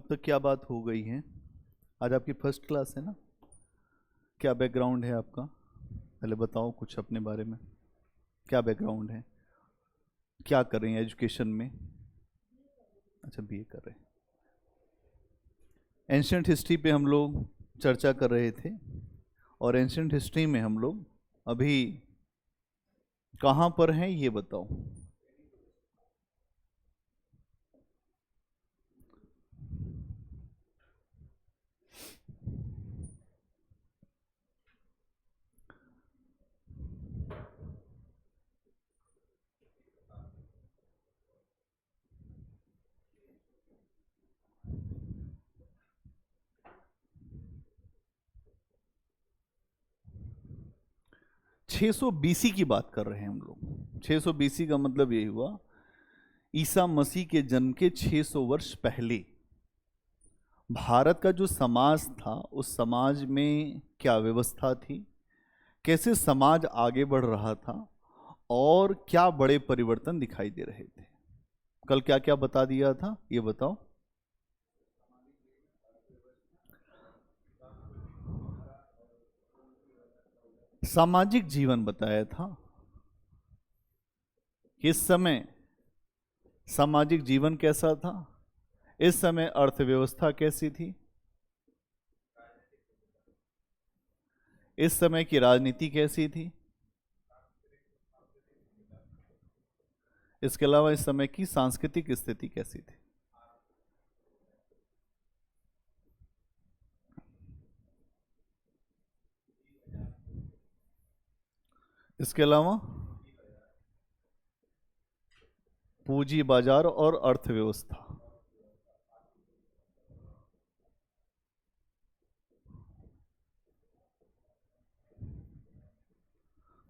अब तक क्या बात हो गई है? आज आपकी फर्स्ट क्लास है ना? क्या बैकग्राउंड है आपका? पहले बताओ कुछ अपने बारे में। क्या बैकग्राउंड है? क्या कर रहे हैं एजुकेशन में? अच्छा, बीए कर रहे हैं। एंशियंट हिस्ट्री पे हम लोग चर्चा कर रहे थे, और एंशियंट हिस्ट्री में हम लोग अभी कहाँ पर हैं ये बताओ। 600 बीसी की बात कर रहे हैं हम लोग। 600 बीसी का मतलब यही हुआ, ईसा मसीह के जन्म के 600 वर्ष पहले भारत का जो समाज था, उस समाज में क्या व्यवस्था थी, कैसे समाज आगे बढ़ रहा था, और क्या बड़े परिवर्तन दिखाई दे रहे थे। कल क्या क्या बता दिया था ये बताओ। सामाजिक जीवन बताया था। इस समय सामाजिक जीवन कैसा था, इस समय अर्थव्यवस्था कैसी थी, इस समय की राजनीति कैसी थी, इसके अलावा इस समय की सांस्कृतिक स्थिति कैसी थी। इसके अलावा पूंजी बाजार और अर्थव्यवस्था।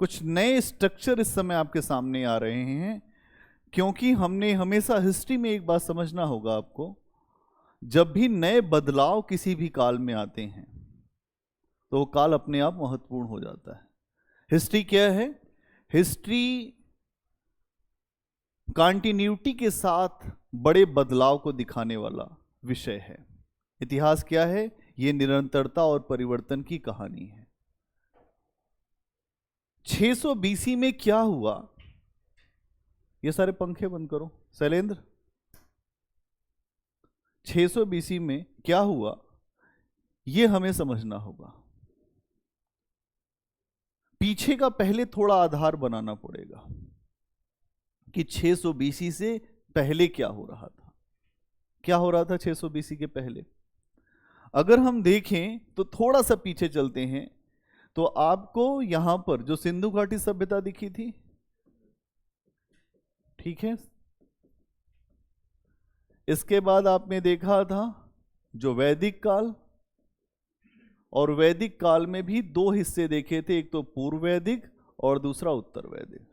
कुछ नए स्ट्रक्चर इस समय आपके सामने आ रहे हैं, क्योंकि हमने हमेशा हिस्ट्री में एक बात समझना होगा आपको, जब भी नए बदलाव किसी भी काल में आते हैं तो वो काल अपने आप महत्वपूर्ण हो जाता है। हिस्ट्री क्या है? हिस्ट्री कंटिन्यूटी के साथ बड़े बदलाव को दिखाने वाला विषय है। इतिहास क्या है? ये निरंतरता और परिवर्तन की कहानी है। 600 बीसी में क्या हुआ? ये सारे पंखे बंद करो शैलेंद्र। 600 बीसी में क्या हुआ ये हमें समझना होगा। पीछे का पहले थोड़ा आधार बनाना पड़ेगा कि 600 बीसी से पहले क्या हो रहा था। क्या हो रहा था 600 बीसी के पहले? अगर हम देखें तो थोड़ा सा पीछे चलते हैं तो आपको यहां पर जो सिंधु घाटी सभ्यता दिखी थी, ठीक है। इसके बाद आपने देखा था जो वैदिक काल, और वैदिक काल में भी दो हिस्से देखे थे, एक तो पूर्व वैदिक और दूसरा उत्तर वैदिक।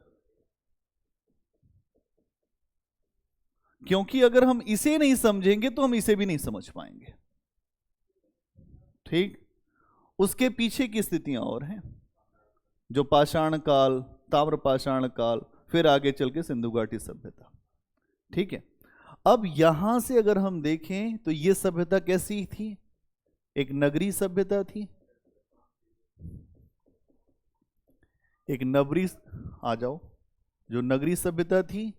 क्योंकि अगर हम इसे नहीं समझेंगे तो हम इसे भी नहीं समझ पाएंगे, ठीक। उसके पीछे की स्थितियां और हैं, जो पाषाण काल, ताम्र पाषाण काल, फिर आगे चल के सिंधु घाटी सभ्यता, ठीक है। अब यहां से अगर हम देखें तो ये सभ्यता कैसी थी? एक नगरीय सभ्यता थी। एक नगरीय, आ जाओ, जो नगरीय सभ्यता थी,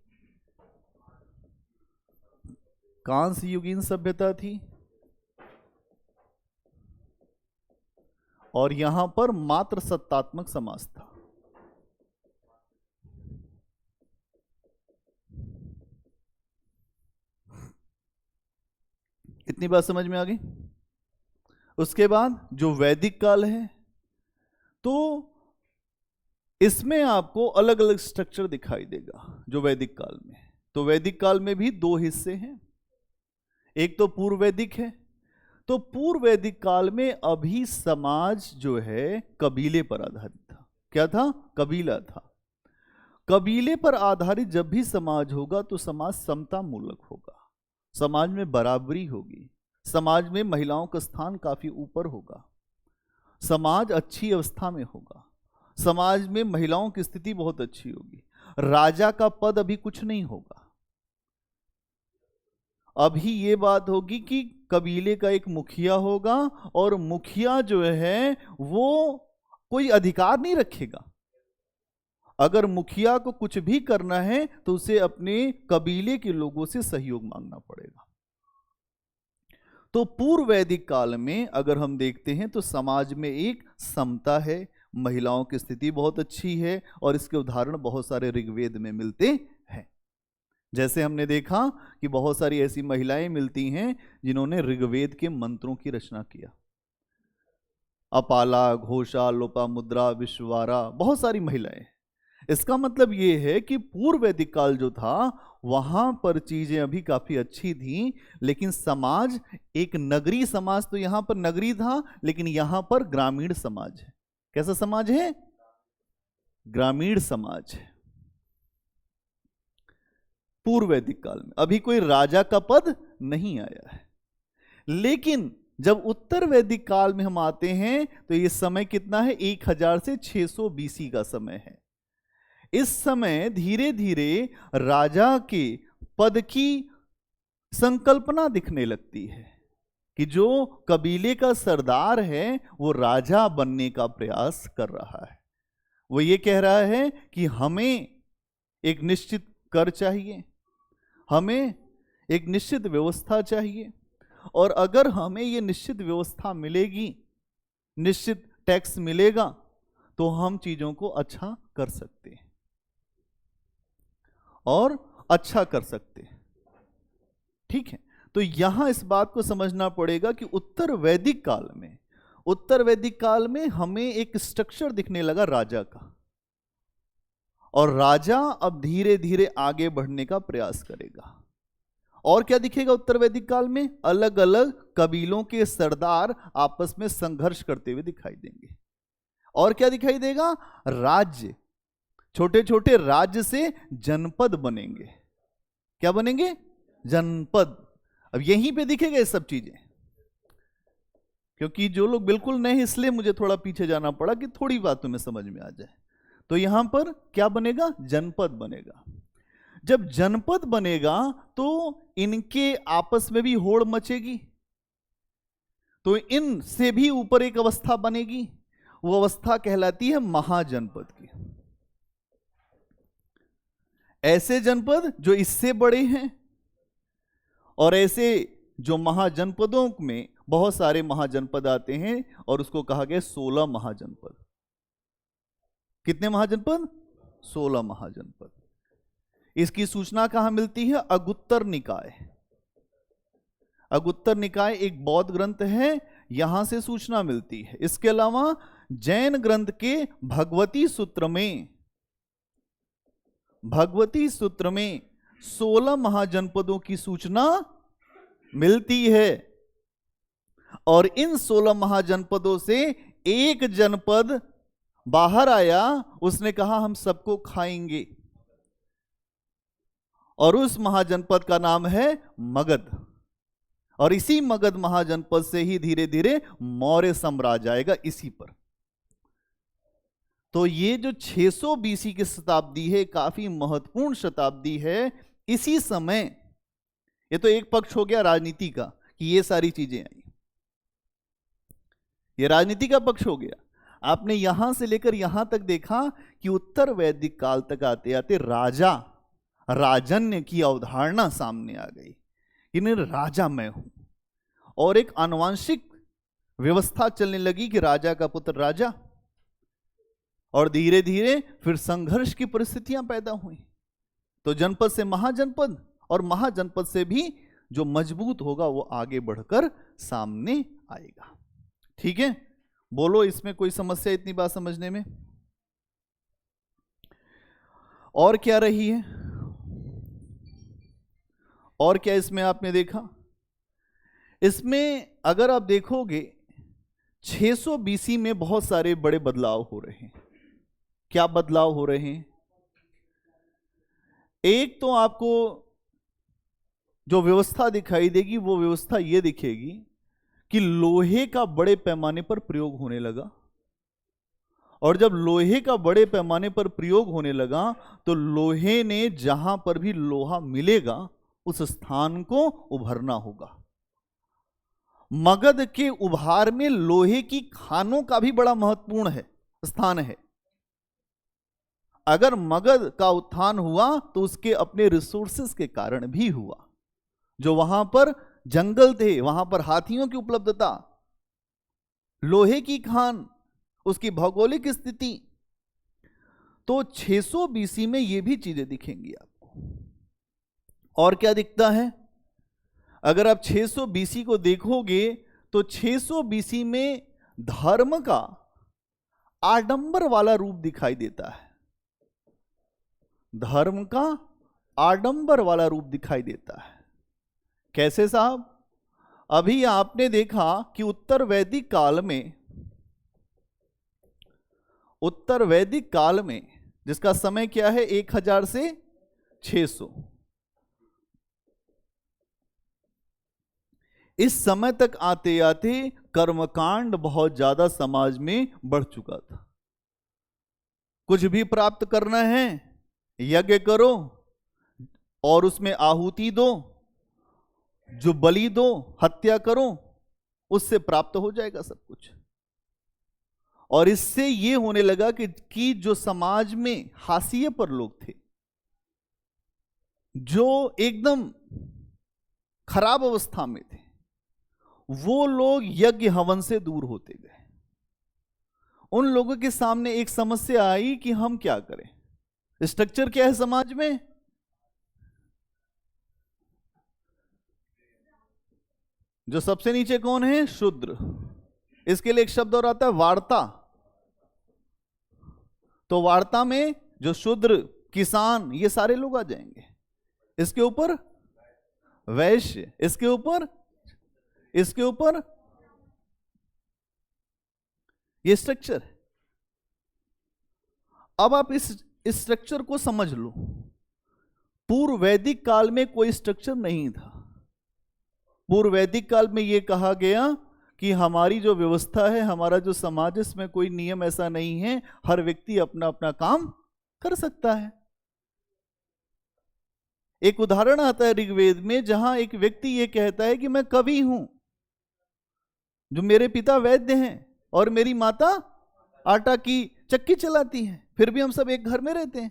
कांस्य युगीन सभ्यता थी, और यहां पर मात्र सत्तात्मक समाज था। इतनी बात समझ में आ गई? उसके बाद जो वैदिक काल है, तो इसमें आपको अलग अलग स्ट्रक्चर दिखाई देगा जो वैदिक काल में। तो वैदिक काल में भी दो हिस्से हैं, एक तो पूर्व वैदिक है। तो पूर्व वैदिक काल में अभी समाज जो है कबीले पर आधारित था। क्या था? कबीला था। कबीले पर आधारित जब भी समाज होगा तो समाज समता मूलक होगा, समाज में बराबरी होगी, समाज में महिलाओं का स्थान काफी ऊपर होगा, समाज अच्छी अवस्था में होगा, समाज में महिलाओं की स्थिति बहुत अच्छी होगी। राजा का पद अभी कुछ नहीं होगा। अभी ये बात होगी कि कबीले का एक मुखिया होगा और मुखिया जो है वो कोई अधिकार नहीं रखेगा। अगर मुखिया को कुछ भी करना है तो उसे अपने कबीले के लोगों से सहयोग मांगना पड़ेगा। तो पूर्व वैदिक काल में अगर हम देखते हैं तो समाज में एक समता है, महिलाओं की स्थिति बहुत अच्छी है और इसके उदाहरण बहुत सारे ऋग्वेद में मिलते हैं। जैसे हमने देखा कि बहुत सारी ऐसी महिलाएं मिलती हैं जिन्होंने ऋग्वेद के मंत्रों की रचना किया। अपाला, घोषा, लोपामुद्रा, विश्ववारा, बहुत सारी महिलाएं। इसका मतलब ये है कि पूर्व वैदिक काल जो था वहां पर चीजें अभी काफी अच्छी थी, लेकिन समाज एक नगरी समाज, तो यहां पर नगरी था लेकिन यहां पर ग्रामीण समाज है। कैसा समाज है? ग्रामीण समाज है पूर्व वैदिक काल में। अभी कोई राजा का पद नहीं आया है। लेकिन जब उत्तर वैदिक काल में हम आते हैं तो ये समय कितना है? 1000 से 600 बीसी का समय है। इस समय धीरे धीरे राजा के पद की संकल्पना दिखने लगती है कि जो कबीले का सरदार है वो राजा बनने का प्रयास कर रहा है। वो ये कह रहा है कि हमें एक निश्चित कर चाहिए, हमें एक निश्चित व्यवस्था चाहिए, और अगर हमें ये निश्चित व्यवस्था मिलेगी, निश्चित टैक्स मिलेगा, तो हम चीजों को अच्छा कर सकते हैं और अच्छा कर सकते हैं। ठीक है, तो यहां इस बात को समझना पड़ेगा कि उत्तर वैदिक काल में हमें एक स्ट्रक्चर दिखने लगा राजा का, और राजा अब धीरे धीरे आगे बढ़ने का प्रयास करेगा। और क्या दिखेगा उत्तर वैदिक काल में? अलग अलग कबीलों के सरदार आपस में संघर्ष करते हुए दिखाई देंगे। और क्या दिखाई देगा? राज्य, छोटे छोटे राज्य से जनपद बनेंगे। क्या बनेंगे? जनपद। अब यहीं पे दिखेगा ये सब चीजें, क्योंकि जो लोग बिल्कुल नए, इसलिए मुझे थोड़ा पीछे जाना पड़ा कि थोड़ी बात तुम्हें समझ में आ जाए। तो यहां पर क्या बनेगा? जनपद बनेगा। जब जनपद बनेगा तो इनके आपस में भी होड़ मचेगी, तो इनसे भी ऊपर एक अवस्था बनेगी। वो अवस्था कहलाती है महाजनपद की। ऐसे जनपद जो इससे बड़े हैं, और ऐसे जो महाजनपदों में बहुत सारे महाजनपद आते हैं, और उसको कहा गया 16 महाजनपद। कितने महाजनपद? 16 महाजनपद। इसकी सूचना कहां मिलती है? अगुत्तर निकाय। अगुत्तर निकाय एक बौद्ध ग्रंथ है, यहां से सूचना मिलती है। इसके अलावा जैन ग्रंथ के भगवती सूत्र में 16 महाजनपदों की सूचना मिलती है, और इन 16 महाजनपदों से एक जनपद बाहर आया, उसने कहा हम सबको खाएंगे, और उस महाजनपद का नाम है मगध। और इसी मगध महाजनपद से ही धीरे धीरे मौर्य साम्राज्य आएगा इसी पर। तो ये जो 600 बीसी की शताब्दी है, काफी महत्वपूर्ण शताब्दी है। इसी समय, ये तो एक पक्ष हो गया राजनीति का कि ये सारी चीजें आई, ये राजनीति का पक्ष हो गया। आपने यहां से लेकर यहां तक देखा कि उत्तर वैदिक काल तक आते आते राजा, राजन्य की अवधारणा सामने आ गई कि नहीं, राजा मैं हूं, और एक आनुवंशिक व्यवस्था चलने लगी कि राजा का पुत्र राजा, और धीरे धीरे फिर संघर्ष की परिस्थितियां पैदा हुई। तो जनपद से महाजनपद, और महाजनपद से भी जो मजबूत होगा वो आगे बढ़कर सामने आएगा। ठीक है, बोलो इसमें कोई समस्या इतनी बात समझने में? और क्या रही है? और क्या इसमें आपने देखा? इसमें अगर आप देखोगे 600 बीसी में बहुत सारे बड़े बदलाव हो रहे हैं। क्या बदलाव हो रहे हैं? एक तो आपको जो व्यवस्था दिखाई देगी वो व्यवस्था ये दिखेगी कि लोहे का बड़े पैमाने पर प्रयोग होने लगा, और जब लोहे का बड़े पैमाने पर प्रयोग होने लगा तो लोहे ने जहां पर भी लोहा मिलेगा उस स्थान को उभरना होगा। मगध के उभार में लोहे की खानों का भी बड़ा महत्वपूर्ण है स्थान है। अगर मगध का उत्थान हुआ तो उसके अपने रिसोर्सेस के कारण भी हुआ। जो वहां पर जंगल थे, वहां पर हाथियों की उपलब्धता, लोहे की खान, उसकी भौगोलिक स्थिति। तो 600 बीसी में ये भी चीजें दिखेंगी आपको। और क्या दिखता है? अगर आप 600 बीसी को देखोगे तो 600 बीसी में धर्म का आडंबर वाला रूप दिखाई देता है। धर्म का आडंबर वाला रूप दिखाई देता है। कैसे साहब? अभी आपने देखा कि उत्तर वैदिक काल में जिसका समय क्या है 1000 से 600, इस समय तक आते आते कर्मकांड बहुत ज्यादा समाज में बढ़ चुका था। कुछ भी प्राप्त करना है, यज्ञ करो और उसमें आहुति दो, जो बलि दो, हत्या करो, उससे प्राप्त हो जाएगा सब कुछ। और इससे यह होने लगा कि जो समाज में हाशिए पर लोग थे, जो एकदम खराब अवस्था में थे, वो लोग यज्ञ हवन से दूर होते गए। उन लोगों के सामने एक समस्या आई कि हम क्या करें। स्ट्रक्चर क्या है समाज में? जो सबसे नीचे कौन है? शूद्र। इसके लिए एक शब्द और आता है, वार्ता। तो वार्ता में जो शूद्र, किसान, ये सारे लोग आ जाएंगे। इसके ऊपर वैश्य, इसके ऊपर ये स्ट्रक्चर है। अब आप इस स्ट्रक्चर को समझ लो। पूर्व वैदिक काल में कोई स्ट्रक्चर नहीं था। पूर्व वैदिक काल में यह कहा गया कि हमारी जो व्यवस्था है, हमारा जो समाज है, इसमें कोई नियम ऐसा नहीं है, हर व्यक्ति अपना अपना काम कर सकता है। एक उदाहरण आता है ऋग्वेद में, जहां एक व्यक्ति यह कहता है कि मैं कवि हूं, जो मेरे पिता वैद्य हैं और मेरी माता आटा की चक्की चलाती हैं, फिर भी हम सब एक घर में रहते हैं।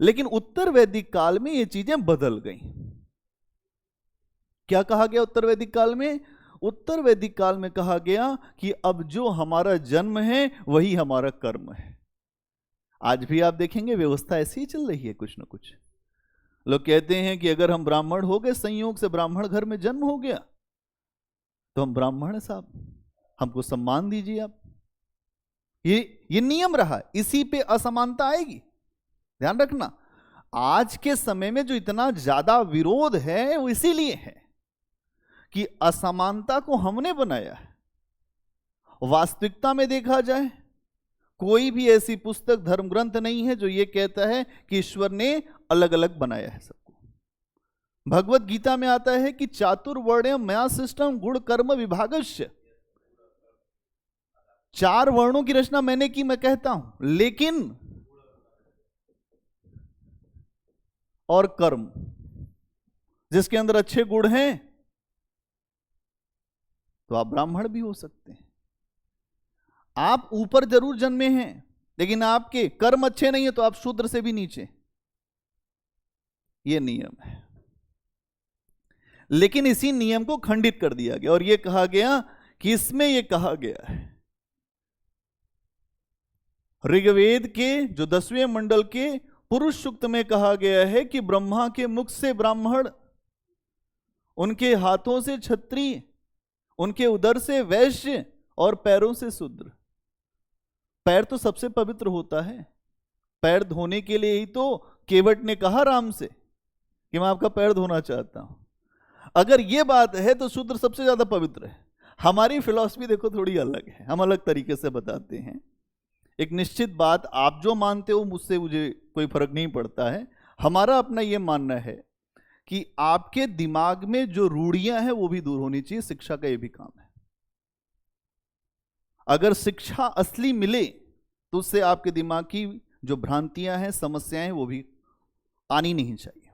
लेकिन उत्तर वैदिक काल में ये चीजें बदल गई। क्या कहा गया उत्तर वैदिक काल में? उत्तर वैदिक काल में कहा गया कि अब जो हमारा जन्म है वही हमारा कर्म है। आज भी आप देखेंगे व्यवस्था ऐसी ही चल रही है। कुछ ना कुछ लोग कहते हैं कि अगर हम ब्राह्मण हो गए, संयोग से ब्राह्मण घर में जन्म हो गया, तो हम ब्राह्मण साहब, हमको सम्मान दीजिए आप। ये नियम रहा है, इसी पे असमानता आएगी। ध्यान रखना, आज के समय में जो इतना ज्यादा विरोध है वो इसीलिए है कि असमानता को हमने बनाया है। वास्तविकता में देखा जाए, कोई भी ऐसी पुस्तक, धर्म ग्रंथ नहीं है जो ये कहता है कि ईश्वर ने अलग अलग बनाया है सबको। भगवत गीता में आता है कि चातुर्वर्ण्यम मया सृष्टम गुण कर्म विभागस्य। 4 वर्णों की रचना मैंने की, मैं कहता हूं, लेकिन और कर्म, जिसके अंदर अच्छे गुण हैं तो आप ब्राह्मण भी हो सकते हैं। आप ऊपर जरूर जन्मे हैं, लेकिन आपके कर्म अच्छे नहीं है तो आप शूद्र से भी नीचे। यह नियम है। लेकिन इसी नियम को खंडित कर दिया गया और यह कहा गया कि इसमें यह कहा गया है, ऋग्वेद के जो 10वें मंडल के पुरुष सूक्त में कहा गया है कि ब्रह्मा के मुख से ब्राह्मण, उनके हाथों से क्षत्रिय, उनके उदर से वैश्य और पैरों से शूद्र। पैर तो सबसे पवित्र होता है। पैर धोने के लिए ही तो केवट ने कहा राम से कि मैं आपका पैर धोना चाहता हूं। अगर यह बात है तो शूद्र सबसे ज्यादा पवित्र है। हमारी फिलॉसफी देखो थोड़ी अलग है, हम अलग तरीके से बताते हैं। एक निश्चित बात, आप जो मानते हो मुझसे मुझे कोई फर्क नहीं पड़ता है। हमारा अपना यह मानना है कि आपके दिमाग में जो रूढ़ियां हैं वो भी दूर होनी चाहिए। शिक्षा का यह भी काम है। अगर शिक्षा असली मिले तो उससे आपके दिमाग की जो भ्रांतियां हैं, समस्याएं हैं, वो भी आनी नहीं चाहिए।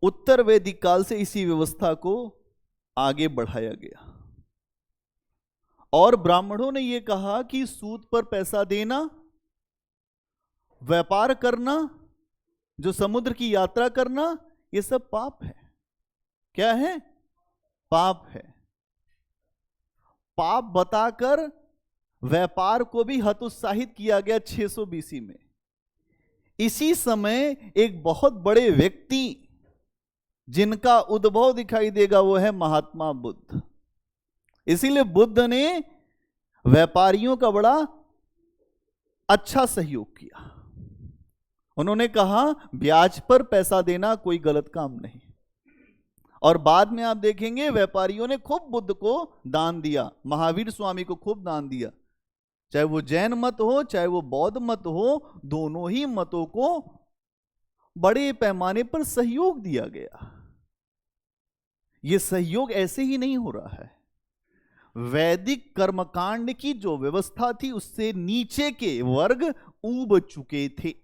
उत्तर वैदिक काल से इसी व्यवस्था को आगे बढ़ाया गया। और ब्राह्मणों ने यह कहा कि सूद पर पैसा देना, व्यापार करना, जो समुद्र की यात्रा करना, यह सब पाप है। क्या है? पाप है। पाप बताकर व्यापार को भी हतोत्साहित किया गया 600 बीसी में। इसी समय एक बहुत बड़े व्यक्ति जिनका उद्भव दिखाई देगा वो है महात्मा बुद्ध। इसीलिए बुद्ध ने व्यापारियों का बड़ा अच्छा सहयोग किया। उन्होंने कहा ब्याज पर पैसा देना कोई गलत काम नहीं। और बाद में आप देखेंगे व्यापारियों ने खूब बुद्ध को दान दिया, महावीर स्वामी को खूब दान दिया। चाहे वो जैन मत हो, चाहे वो बौद्ध मत हो, दोनों ही मतों को बड़े पैमाने पर सहयोग दिया गया। ये सहयोग ऐसे ही नहीं हो रहा है। वैदिक कर्मकांड की जो व्यवस्था थी उससे नीचे के वर्ग ऊब चुके थे,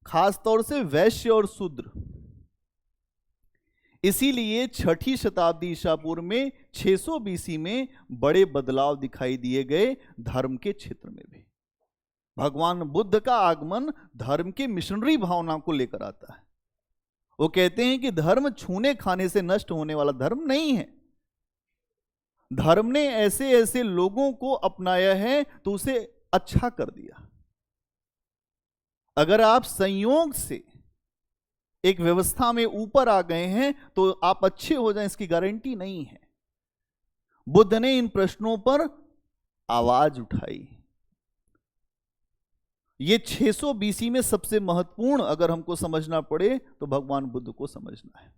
खासतौर से वैश्य और शूद्र। इसीलिए छठी शताब्दी ईसा पूर्व में 600 बीसी में बड़े बदलाव दिखाई दिए गए धर्म के क्षेत्र में भी। भगवान बुद्ध का आगमन धर्म के मिशनरी भावना को लेकर आता है। वो कहते हैं कि धर्म छूने खाने से नष्ट होने वाला धर्म नहीं है। धर्म ने ऐसे ऐसे लोगों को अपनाया है तो उसे अच्छा कर दिया। अगर आप संयोग से एक व्यवस्था में ऊपर आ गए हैं तो आप अच्छे हो जाएं, इसकी गारंटी नहीं है। बुद्ध ने इन प्रश्नों पर आवाज उठाई। ये 600 बीसी में सबसे महत्वपूर्ण अगर हमको समझना पड़े तो भगवान बुद्ध को समझना है।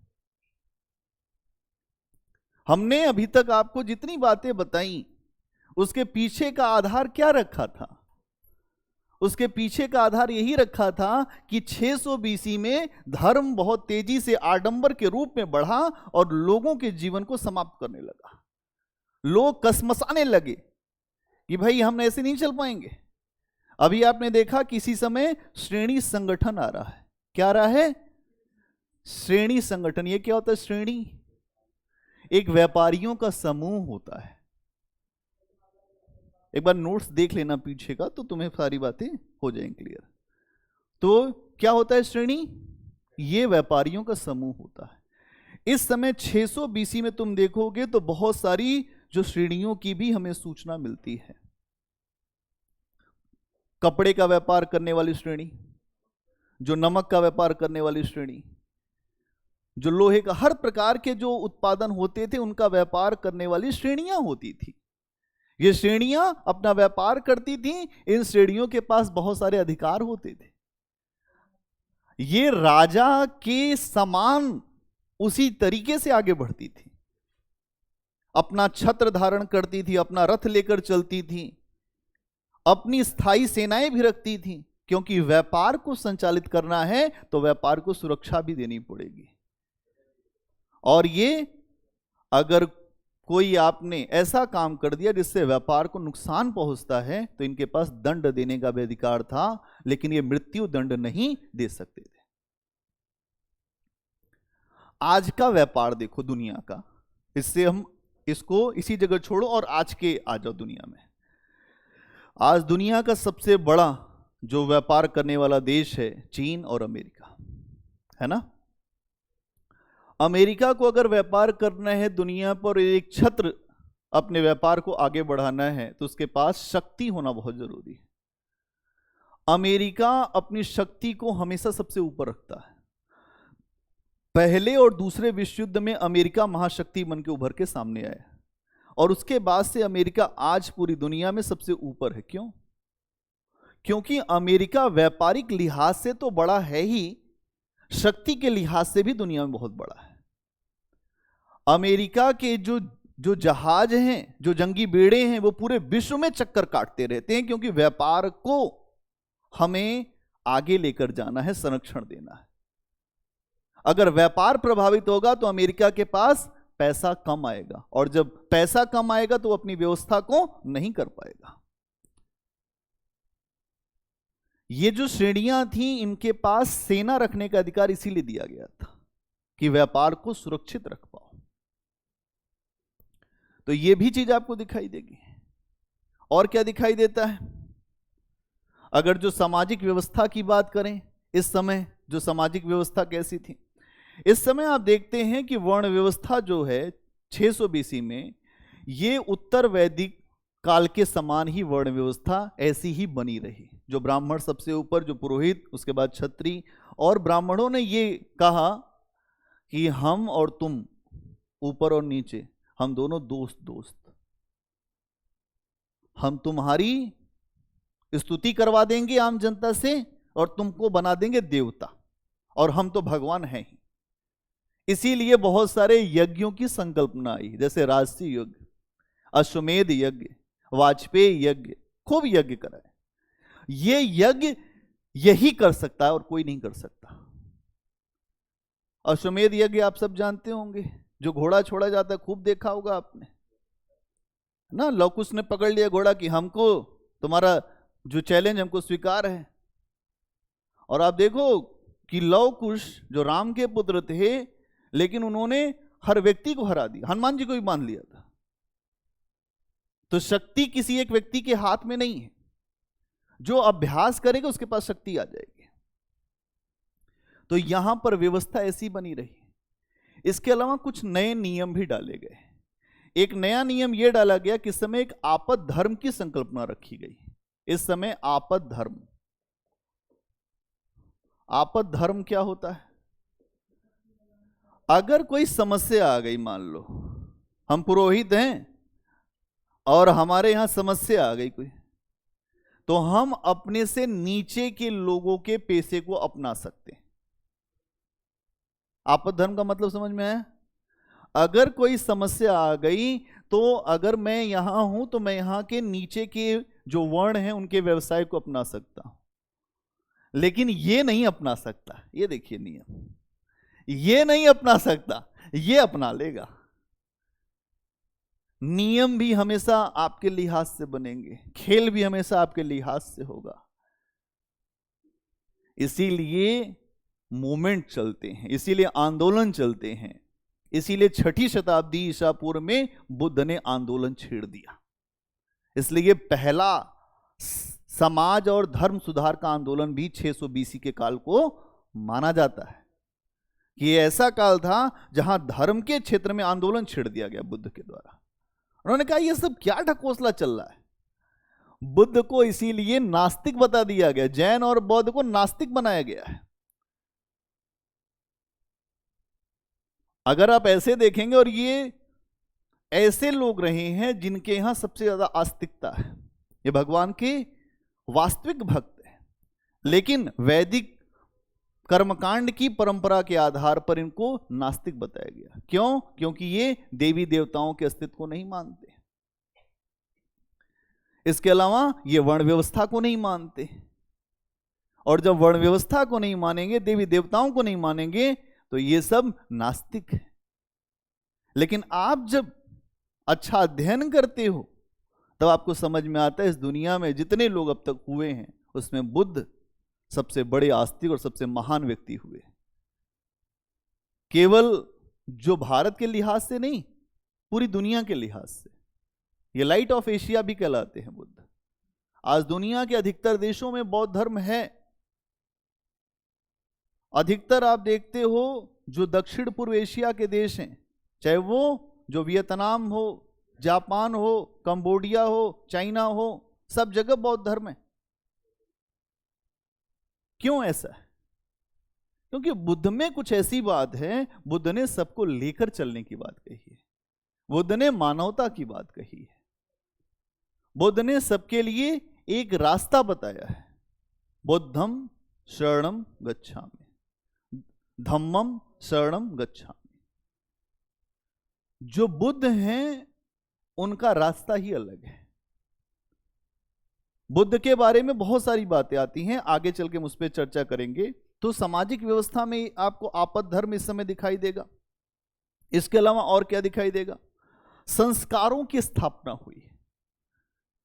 हमने अभी तक आपको जितनी बातें बताई उसके पीछे का आधार क्या रखा था? उसके पीछे का आधार यही रखा था कि 600 बीसी में धर्म बहुत तेजी से आडंबर के रूप में बढ़ा और लोगों के जीवन को समाप्त करने लगा। लोग कसमसाने लगे कि भाई हम ऐसे नहीं चल पाएंगे। अभी आपने देखा किसी समय श्रेणी संगठन आ रहा है। क्या आ रहा है? श्रेणी संगठन। ये क्या होता है? श्रेणी एक व्यापारियों का समूह होता है। एक बार नोट्स देख लेना पीछे का तो तुम्हें सारी बातें हो जाएंगी क्लियर। तो क्या होता है श्रेणी? ये व्यापारियों का समूह होता है। इस समय 600 बीसी में तुम देखोगे तो बहुत सारी जो श्रेणियों की भी हमें सूचना मिलती है। कपड़े का व्यापार करने वाली श्रेणी, जो नमक का व्यापार करने वाली श्रेणी, जो लोहे का हर प्रकार के जो उत्पादन होते थे उनका व्यापार करने वाली श्रेणियां होती थी। ये श्रेणियां अपना व्यापार करती थी। इन श्रेणियों के पास बहुत सारे अधिकार होते थे। ये राजा के समान उसी तरीके से आगे बढ़ती थी, अपना छत्र धारण करती थी, अपना रथ लेकर चलती थी, अपनी स्थायी सेनाएं भी रखती थी, क्योंकि व्यापार को संचालित करना है तो व्यापार को सुरक्षा भी देनी पड़ेगी। और ये अगर कोई आपने ऐसा काम कर दिया जिससे व्यापार को नुकसान पहुंचता है तो इनके पास दंड देने का भी अधिकार था, लेकिन ये मृत्यु दंड नहीं दे सकते थे। आज का व्यापार देखो दुनिया का, इससे हम इसको इसी जगह छोड़ो और आज के आ जाओ दुनिया में। आज दुनिया का सबसे बड़ा जो व्यापार करने वाला देश है चीन और अमेरिका, है ना। अमेरिका को अगर व्यापार करना है दुनिया पर एक छत्र अपने व्यापार को आगे बढ़ाना है तो उसके पास शक्ति होना बहुत जरूरी है। अमेरिका अपनी शक्ति को हमेशा सबसे ऊपर रखता है। पहले और दूसरे विश्व युद्ध में अमेरिका महाशक्ति बन के उभर के सामने आया और उसके बाद से अमेरिका आज पूरी दुनिया में सबसे ऊपर है। क्यों? क्योंकि अमेरिका व्यापारिक लिहाज से तो बड़ा है ही, शक्ति के लिहाज से भी दुनिया में बहुत बड़ा है। अमेरिका के जो जहाज हैं, जो जंगी बेड़े हैं, वो पूरे विश्व में चक्कर काटते रहते हैं, क्योंकि व्यापार को हमें आगे लेकर जाना है, संरक्षण देना है। अगर व्यापार प्रभावित होगा तो अमेरिका के पास पैसा कम आएगा, और जब पैसा कम आएगा तो वो अपनी व्यवस्था को नहीं कर पाएगा। ये जो श्रेणियां थी इनके पास सेना रखने का अधिकार इसीलिए दिया गया था कि व्यापार को सुरक्षित रख पाओ। तो ये भी चीज आपको दिखाई देगी। और क्या दिखाई देता है? अगर जो सामाजिक व्यवस्था की बात करें, इस समय जो सामाजिक व्यवस्था कैसी थी, इस समय आप देखते हैं कि वर्ण व्यवस्था जो है 600 बीसी में, ये उत्तर वैदिक काल के समान ही वर्ण व्यवस्था ऐसी ही बनी रही। जो ब्राह्मण सबसे ऊपर, जो पुरोहित, उसके बाद क्षत्रिय, और ब्राह्मणों ने ये कहा कि हम और तुम, ऊपर और नीचे, हम दोनों दोस्त दोस्त, हम तुम्हारी स्तुति करवा देंगे आम जनता से और तुमको बना देंगे देवता, और हम तो भगवान हैं ही। इसीलिए बहुत सारे यज्ञों की संकल्पना आई, जैसे राजसी यज्ञ, अश्वमेध यज्ञ, वाजपेयी यज्ञ, खूब यज्ञ कराए। ये यज्ञ यही कर सकता है और कोई नहीं कर सकता। अश्वमेध यज्ञ आप सब जानते होंगे, जो घोड़ा छोड़ा जाता है, खूब देखा होगा आपने ना। लवकुश ने पकड़ लिया घोड़ा कि हमको, तुम्हारा जो चैलेंज हमको स्वीकार है। और आप देखो कि लवकुश जो राम के पुत्र थे, लेकिन उन्होंने हर व्यक्ति को हरा दिया, हनुमान जी को भी मान लिया था। तो शक्ति किसी एक व्यक्ति के हाथ में नहीं है, जो अभ्यास करेगा उसके पास शक्ति आ जाएगी। तो यहां पर व्यवस्था ऐसी बनी रही। इसके अलावा कुछ नए नियम भी डाले गए। एक नया नियम यह डाला गया कि इस समय एक आपद धर्म की संकल्पना रखी गई। इस समय आपद धर्म, आपद धर्म क्या होता है? अगर कोई समस्या आ गई, मान लो हम पुरोहित हैं और हमारे यहां समस्या आ गई कोई, तो हम अपने से नीचे के लोगों के पेशे को अपना सकते हैं। आपद धर्म का मतलब समझ में आया? अगर कोई समस्या आ गई, तो अगर मैं यहां हूं तो मैं यहां के नीचे के जो वर्ण हैं उनके व्यवसाय को अपना सकता हूं, लेकिन ये नहीं अपना सकता। ये देखिए नियम, ये नहीं अपना सकता, ये अपना लेगा। नियम भी हमेशा आपके लिहाज से बनेंगे, खेल भी हमेशा आपके लिहाज से होगा। इसीलिए मूवमेंट चलते हैं, इसीलिए आंदोलन चलते हैं, इसीलिए 6ठी शताब्दी ईसा पूर्व में बुद्ध ने आंदोलन छेड़ दिया। इसलिए पहला समाज और धर्म सुधार का आंदोलन भी 600 बीसी के काल को माना जाता है कि ये ऐसा काल था जहां धर्म के क्षेत्र में आंदोलन छेड़ दिया गया बुद्ध के द्वारा। उन्होंने कहा ये सब क्या ढकोसला चल रहा है। बुद्ध को इसीलिए नास्तिक बता दिया गया, जैन और बौद्ध को नास्तिक बनाया गया है। अगर आप ऐसे देखेंगे, और ये ऐसे लोग रहे हैं जिनके यहां सबसे ज्यादा आस्तिकता है, ये भगवान के वास्तविक भक्त हैं, लेकिन वैदिक कर्मकांड की परंपरा के आधार पर इनको नास्तिक बताया गया। क्यों? क्योंकि ये देवी देवताओं के अस्तित्व को नहीं मानते। इसके अलावा ये वर्ण व्यवस्था को नहीं मानते, और जब वर्ण व्यवस्था को नहीं मानेंगे, देवी देवताओं को नहीं मानेंगे, तो ये सब नास्तिक है। लेकिन आप जब अच्छा अध्ययन करते हो, तब आपको समझ में आता है इस दुनिया में जितने लोग अब तक हुए हैं, उसमें बुद्ध सबसे बड़े आस्तिक और सबसे महान व्यक्ति हुए। केवल जो भारत के लिहाज से नहीं, पूरी दुनिया के लिहाज से। ये लाइट ऑफ एशिया भी कहलाते हैं बुद्ध। आज दुनिया के अधिकतर देशों में बौद्ध धर्म है। अधिकतर आप देखते हो जो दक्षिण पूर्व एशिया के देश हैं, चाहे वो जो वियतनाम हो, जापान हो, कंबोडिया हो, चाइना हो, सब जगह बौद्ध धर्म है। क्यों ऐसा है? क्योंकि बुद्ध में कुछ ऐसी बात है, बुद्ध ने सबको लेकर चलने की बात कही है, बुद्ध ने मानवता की बात कही है, बुद्ध ने सबके लिए एक रास्ता बताया है। बुद्धम शरणम गच्छामि, धम्मम शरणम गच्छामि। जो बुद्ध हैं उनका रास्ता ही अलग है। बुद्ध के बारे में बहुत सारी बातें आती हैं, आगे चल के हम उस पर चर्चा करेंगे। तो सामाजिक व्यवस्था में आपको आपद धर्म इस समय दिखाई देगा। इसके अलावा और क्या दिखाई देगा? संस्कारों की स्थापना हुई।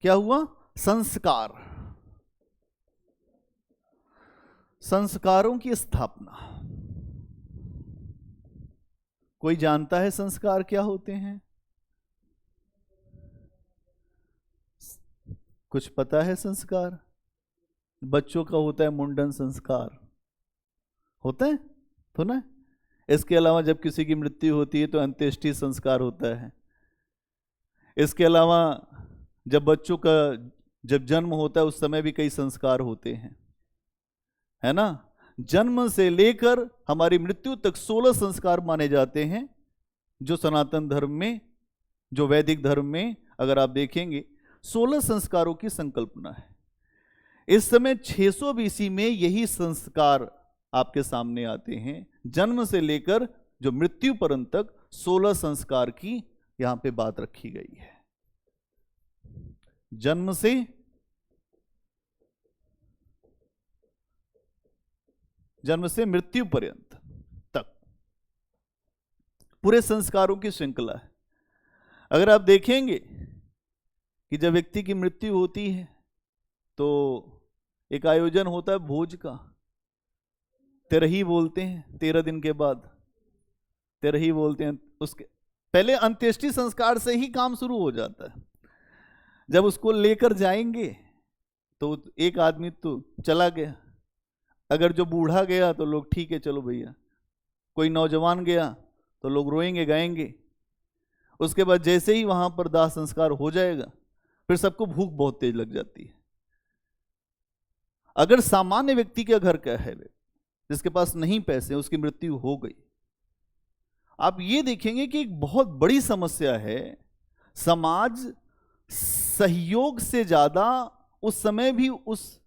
क्या हुआ? संस्कार, संस्कारों की स्थापना। कोई जानता है संस्कार क्या होते हैं? कुछ पता है संस्कार? बच्चों का होता है मुंडन संस्कार, होता है तो ना। इसके अलावा जब किसी की मृत्यु होती है तो अंत्येष्टि संस्कार होता है। इसके अलावा जब बच्चों का जब जन्म होता है उस समय भी कई संस्कार होते हैं, है ना। जन्म से लेकर हमारी मृत्यु तक 16 संस्कार माने जाते हैं, जो सनातन धर्म में, जो वैदिक धर्म में अगर आप देखेंगे 16 संस्कारों की संकल्पना है। इस समय 600 बीसी में यही संस्कार आपके सामने आते हैं। जन्म से लेकर जो मृत्यु पर्यंत तक 16 संस्कार की यहां पे बात रखी गई है। जन्म से मृत्यु पर्यंत तक पूरे संस्कारों की श्रृंखला है। अगर आप देखेंगे कि जब व्यक्ति की मृत्यु होती है तो एक आयोजन होता है भोज का, तेरही बोलते हैं। 13 दिन के बाद तेरही बोलते हैं। उसके पहले अंत्येष्टि संस्कार से ही काम शुरू हो जाता है। जब उसको लेकर जाएंगे तो एक आदमी तो चला गया, अगर जो बूढ़ा गया तो लोग ठीक है चलो भैया, कोई नौजवान गया तो लोग रोएंगे गाएंगे। उसके बाद जैसे ही वहां पर दाह संस्कार हो जाएगा फिर सबको भूख बहुत तेज लग जाती है। अगर सामान्य व्यक्ति के घर का है, जिसके पास नहीं पैसे, उसकी मृत्यु हो गई, आप ये देखेंगे कि एक बहुत बड़ी समस्या है। समाज सहयोग से ज्यादा उस समय भी उस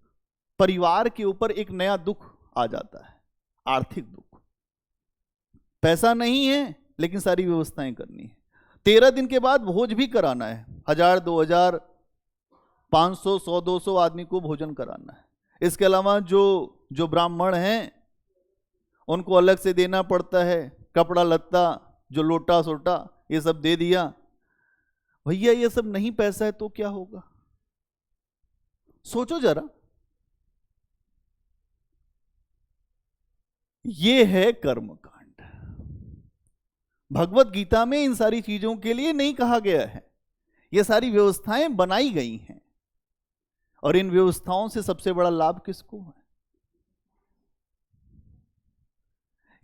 परिवार के ऊपर एक नया दुख आ जाता है, आर्थिक दुख। पैसा नहीं है लेकिन सारी व्यवस्थाएं करनी है। 13 दिन के बाद भोज भी कराना है, 1000, 2000, 500, 100, 200 आदमी को भोजन कराना है। इसके अलावा जो ब्राह्मण हैं उनको अलग से देना पड़ता है, कपड़ा लत्ता, जो लोटा सोटा ये सब दे दिया। भैया ये सब नहीं पैसा है तो क्या होगा? सोचो जरा। ये है कर्मकांड। भगवत गीता में इन सारी चीजों के लिए नहीं कहा गया है, ये सारी व्यवस्थाएं बनाई गई हैं। और इन व्यवस्थाओं से सबसे बड़ा लाभ किसको है?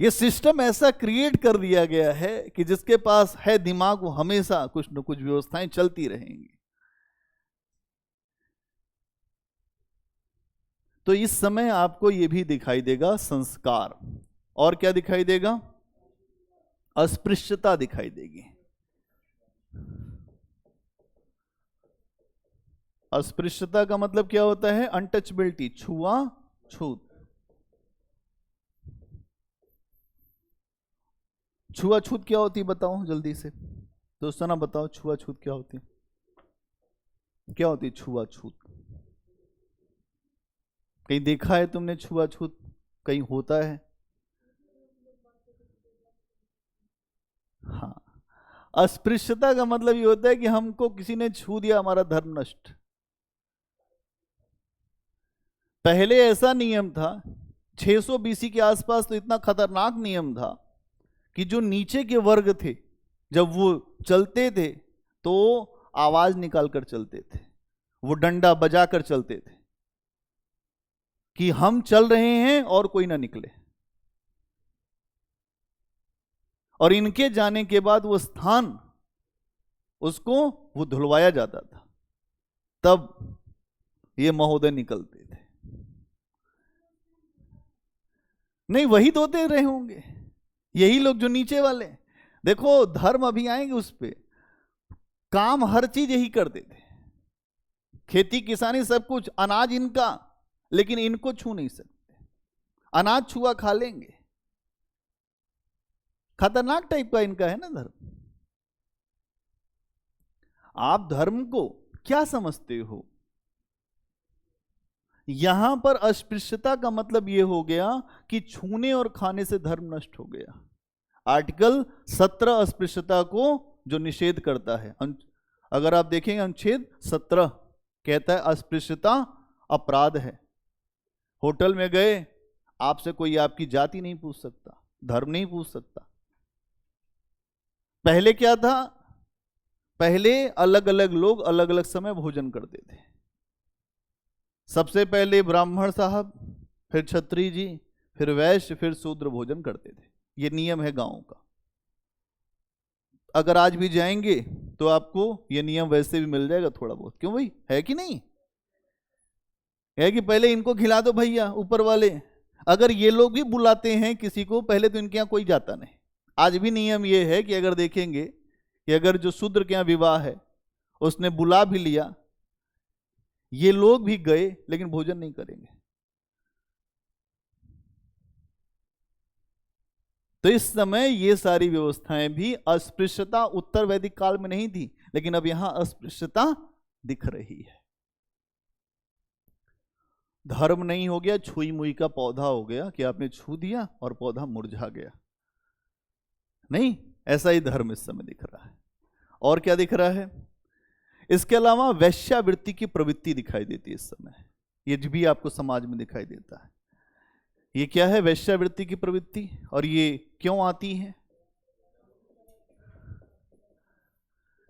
ये सिस्टम ऐसा क्रिएट कर दिया गया है कि जिसके पास है दिमाग वो हमेशा कुछ न कुछ व्यवस्थाएं चलती रहेंगी। तो इस समय आपको यह भी दिखाई देगा संस्कार, और क्या दिखाई देगा? अस्पृश्यता दिखाई देगी। अस्पृश्यता का मतलब क्या होता है? अनटचबिलिटी, छुआछूत। छुआछूत क्या होती है बताओ जल्दी से दोस्तों, ना बताओ छुआछूत क्या होती है? क्या होती है छुआछूत? कहीं देखा है तुमने छुआछूत? कहीं होता है? हाँ, अस्पृश्यता का मतलब ये होता है कि हमको किसी ने छू दिया, हमारा धर्म नष्ट। पहले ऐसा नियम था, 600 बीसी के आसपास तो इतना खतरनाक नियम था कि जो नीचे के वर्ग थे जब वो चलते थे तो आवाज निकाल कर चलते थे, वो डंडा बजा कर चलते थे कि हम चल रहे हैं और कोई ना निकले। और इनके जाने के बाद वो स्थान उसको वो धुलवाया जाता था, तब ये महोदय निकलते थे। नहीं, वही तो होते रहे होंगे, यही लोग जो नीचे वाले। देखो धर्म अभी आएंगे उस पे, काम हर चीज यही करते थे, खेती किसानी सब कुछ, अनाज इनका, लेकिन इनको छू नहीं सकते। अनाज छुआ खा लेंगे। खतरनाक टाइप का इनका है ना धर्म। आप धर्म को क्या समझते हो? यहां पर अस्पृश्यता का मतलब यह हो गया कि छूने और खाने से धर्म नष्ट हो गया। आर्टिकल 17 अस्पृश्यता को जो निषेध करता है, अगर आप देखेंगे अनुच्छेद 17 कहता है अस्पृश्यता अपराध है। होटल में गए, आपसे कोई आपकी जाति नहीं पूछ सकता, धर्म नहीं पूछ सकता, पहले क्या था, पहले अलग अलग लोग अलग अलग समय भोजन करते थे। सबसे पहले ब्राह्मण साहब, फिर क्षत्रिय जी, फिर वैश्य, फिर शूद्र भोजन करते थे। ये नियम है गांव का। अगर आज भी जाएंगे तो आपको ये नियम वैसे भी मिल जाएगा थोड़ा बहुत। क्यों भाई, है कि नहीं है कि पहले इनको खिला दो भैया ऊपर वाले। अगर ये लोग भी बुलाते हैं किसी को, पहले तो इनके यहाँ कोई जाता नहीं। आज भी नियम ये है कि अगर देखेंगे कि अगर जो शूद्र के यहाँ विवाह है उसने बुला भी लिया, ये लोग भी गए लेकिन भोजन नहीं करेंगे। तो इस समय ये सारी व्यवस्थाएं भी, अस्पृश्यता उत्तर वैदिक काल में नहीं थी, लेकिन अब यहां अस्पृश्यता दिख रही है। धर्म नहीं हो गया छुई मुई का पौधा हो गया कि आपने छू दिया और पौधा मुरझा गया। नहीं, ऐसा ही धर्म इस समय दिख रहा है। और क्या दिख रहा है? इसके अलावा वैश्यावृत्ति की प्रवृत्ति दिखाई देती है इस समय। ये भी आपको समाज में दिखाई देता है। ये क्या है वैश्यावृत्ति की प्रवृत्ति, और ये क्यों आती है?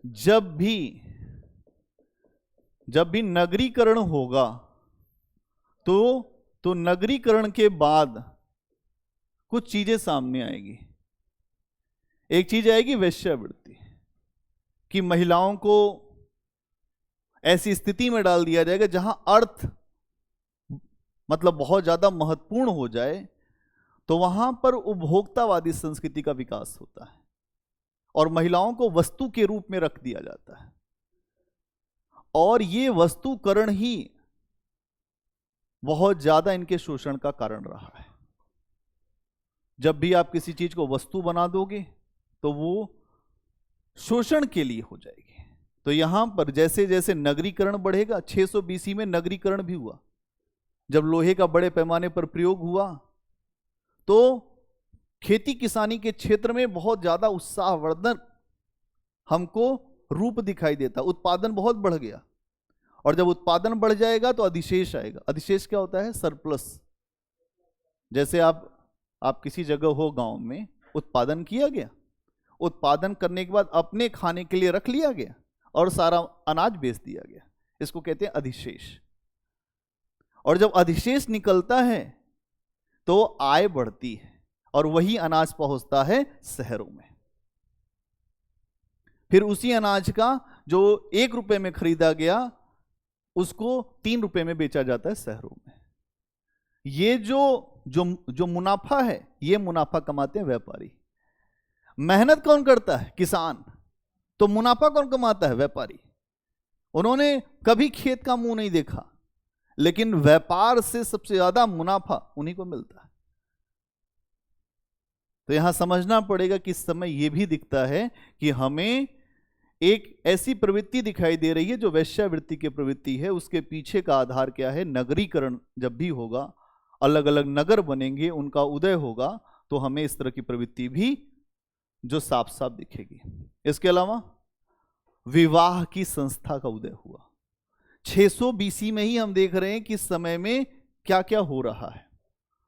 जब भी नगरीकरण होगा तो नगरीकरण के बाद कुछ चीजें सामने आएगी। एक चीज आएगी वैश्यावृत्ति, कि महिलाओं को ऐसी स्थिति में डाल दिया जाएगा जहां अर्थ मतलब बहुत ज्यादा महत्वपूर्ण हो जाए, तो वहां पर उपभोक्तावादी संस्कृति का विकास होता है और महिलाओं को वस्तु के रूप में रख दिया जाता है। और ये वस्तुकरण ही बहुत ज्यादा इनके शोषण का कारण रहा है। जब भी आप किसी चीज को वस्तु बना दोगे तो वो शोषण के लिए हो जाएगी। तो यहां पर जैसे जैसे नगरीकरण बढ़ेगा, 600 BC में नगरीकरण भी हुआ। जब लोहे का बड़े पैमाने पर प्रयोग हुआ तो खेती किसानी के क्षेत्र में बहुत ज्यादा उत्साहवर्धक हमको रूप दिखाई देता। उत्पादन बहुत बढ़ गया, और जब उत्पादन बढ़ जाएगा तो अधिशेष आएगा। अधिशेष क्या होता है? सरप्लस। जैसे आप किसी जगह हो, गांव में उत्पादन किया गया, उत्पादन करने के बाद अपने खाने के लिए रख लिया गया और सारा अनाज बेच दिया गया, इसको कहते हैं अधिशेष। और जब अधिशेष निकलता है तो आय बढ़ती है और वही अनाज पहुंचता है शहरों में। फिर उसी अनाज का जो 1 रुपए में खरीदा गया उसको 3 रुपए में बेचा जाता है शहरों में। ये जो मुनाफा है, ये मुनाफा कमाते हैं व्यापारी। मेहनत कौन करता है? किसान। तो मुनाफा कौन कमाता है? व्यापारी। उन्होंने कभी खेत का मुंह नहीं देखा, लेकिन व्यापार से सबसे ज्यादा मुनाफा उन्हीं को मिलता है। तो यहां समझना पड़ेगा कि इस समय यह भी दिखता है कि हमें एक ऐसी प्रवृत्ति दिखाई दे रही है जो वैश्यावृत्ति की प्रवृत्ति है। उसके पीछे का आधार क्या है? नगरीकरण जब भी होगा, अलग अलग नगर बनेंगे, उनका उदय होगा, तो हमें इस तरह की प्रवृत्ति भी जो साफ साफ दिखेगी। इसके अलावा विवाह की संस्था का उदय हुआ 600 BC में ही। हम देख रहे हैं कि इस समय में क्या क्या हो रहा है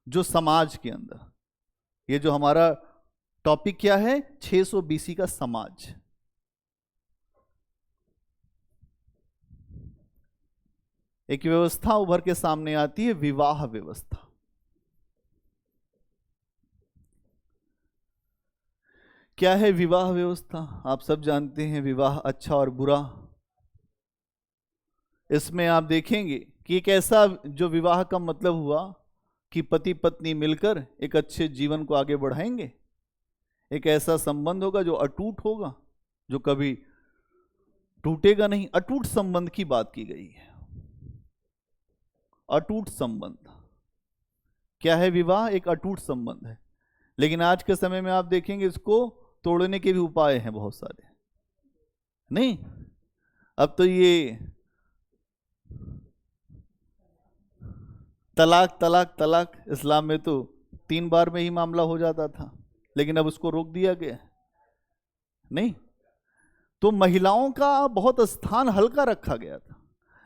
जो समाज के अंदर। ये जो हमारा टॉपिक क्या है? 600 BC का समाज। एक व्यवस्था उभर के सामने आती है, विवाह व्यवस्था। क्या है विवाह व्यवस्था? आप सब जानते हैं, विवाह अच्छा और बुरा। इसमें आप देखेंगे कि एक ऐसा जो विवाह का मतलब हुआ कि पति पत्नी मिलकर एक अच्छे जीवन को आगे बढ़ाएंगे। एक ऐसा संबंध होगा जो अटूट होगा, जो कभी टूटेगा नहीं। अटूट संबंध की बात की गई है। अटूट संबंध क्या है? विवाह एक अटूट संबंध है। लेकिन आज के समय में आप देखेंगे इसको तोड़ने के भी उपाय हैं बहुत सारे। नहीं, अब तो ये तलाक तलाक तलाक, इस्लाम में तो 3 बार में ही मामला हो जाता था, लेकिन अब उसको रोक दिया गया। नहीं, तो महिलाओं का बहुत स्थान हल्का रखा गया था।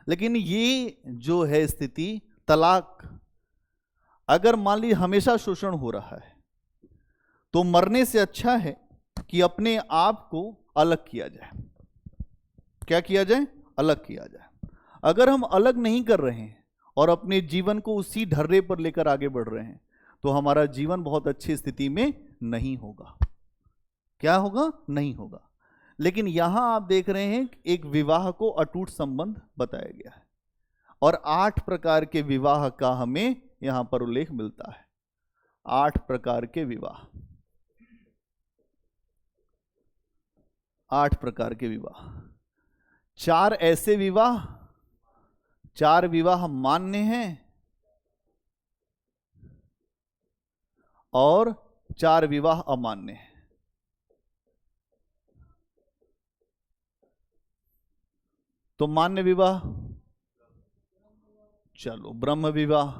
लेकिन ये जो है स्थिति, तलाक, अगर मान लीजिए हमेशा शोषण हो रहा है तो मरने से अच्छा है कि अपने आप को अलग किया जाए। क्या किया जाए? अलग किया जाए। अगर हम अलग नहीं कर रहे हैं और अपने जीवन को उसी ढर्रे पर लेकर आगे बढ़ रहे हैं तो हमारा जीवन बहुत अच्छी स्थिति में नहीं होगा। क्या होगा? नहीं होगा। लेकिन यहां आप देख रहे हैं एक विवाह को अटूट संबंध बताया गया है और 8 प्रकार के विवाह का हमें यहां पर उल्लेख मिलता है। 8 प्रकार के विवाह, 8 प्रकार के विवाह। 4 ऐसे विवाह, 4 विवाह मान्य हैं और 4 विवाह अमान्य हैं। तो मान्य विवाह, चलो ब्रह्म विवाह,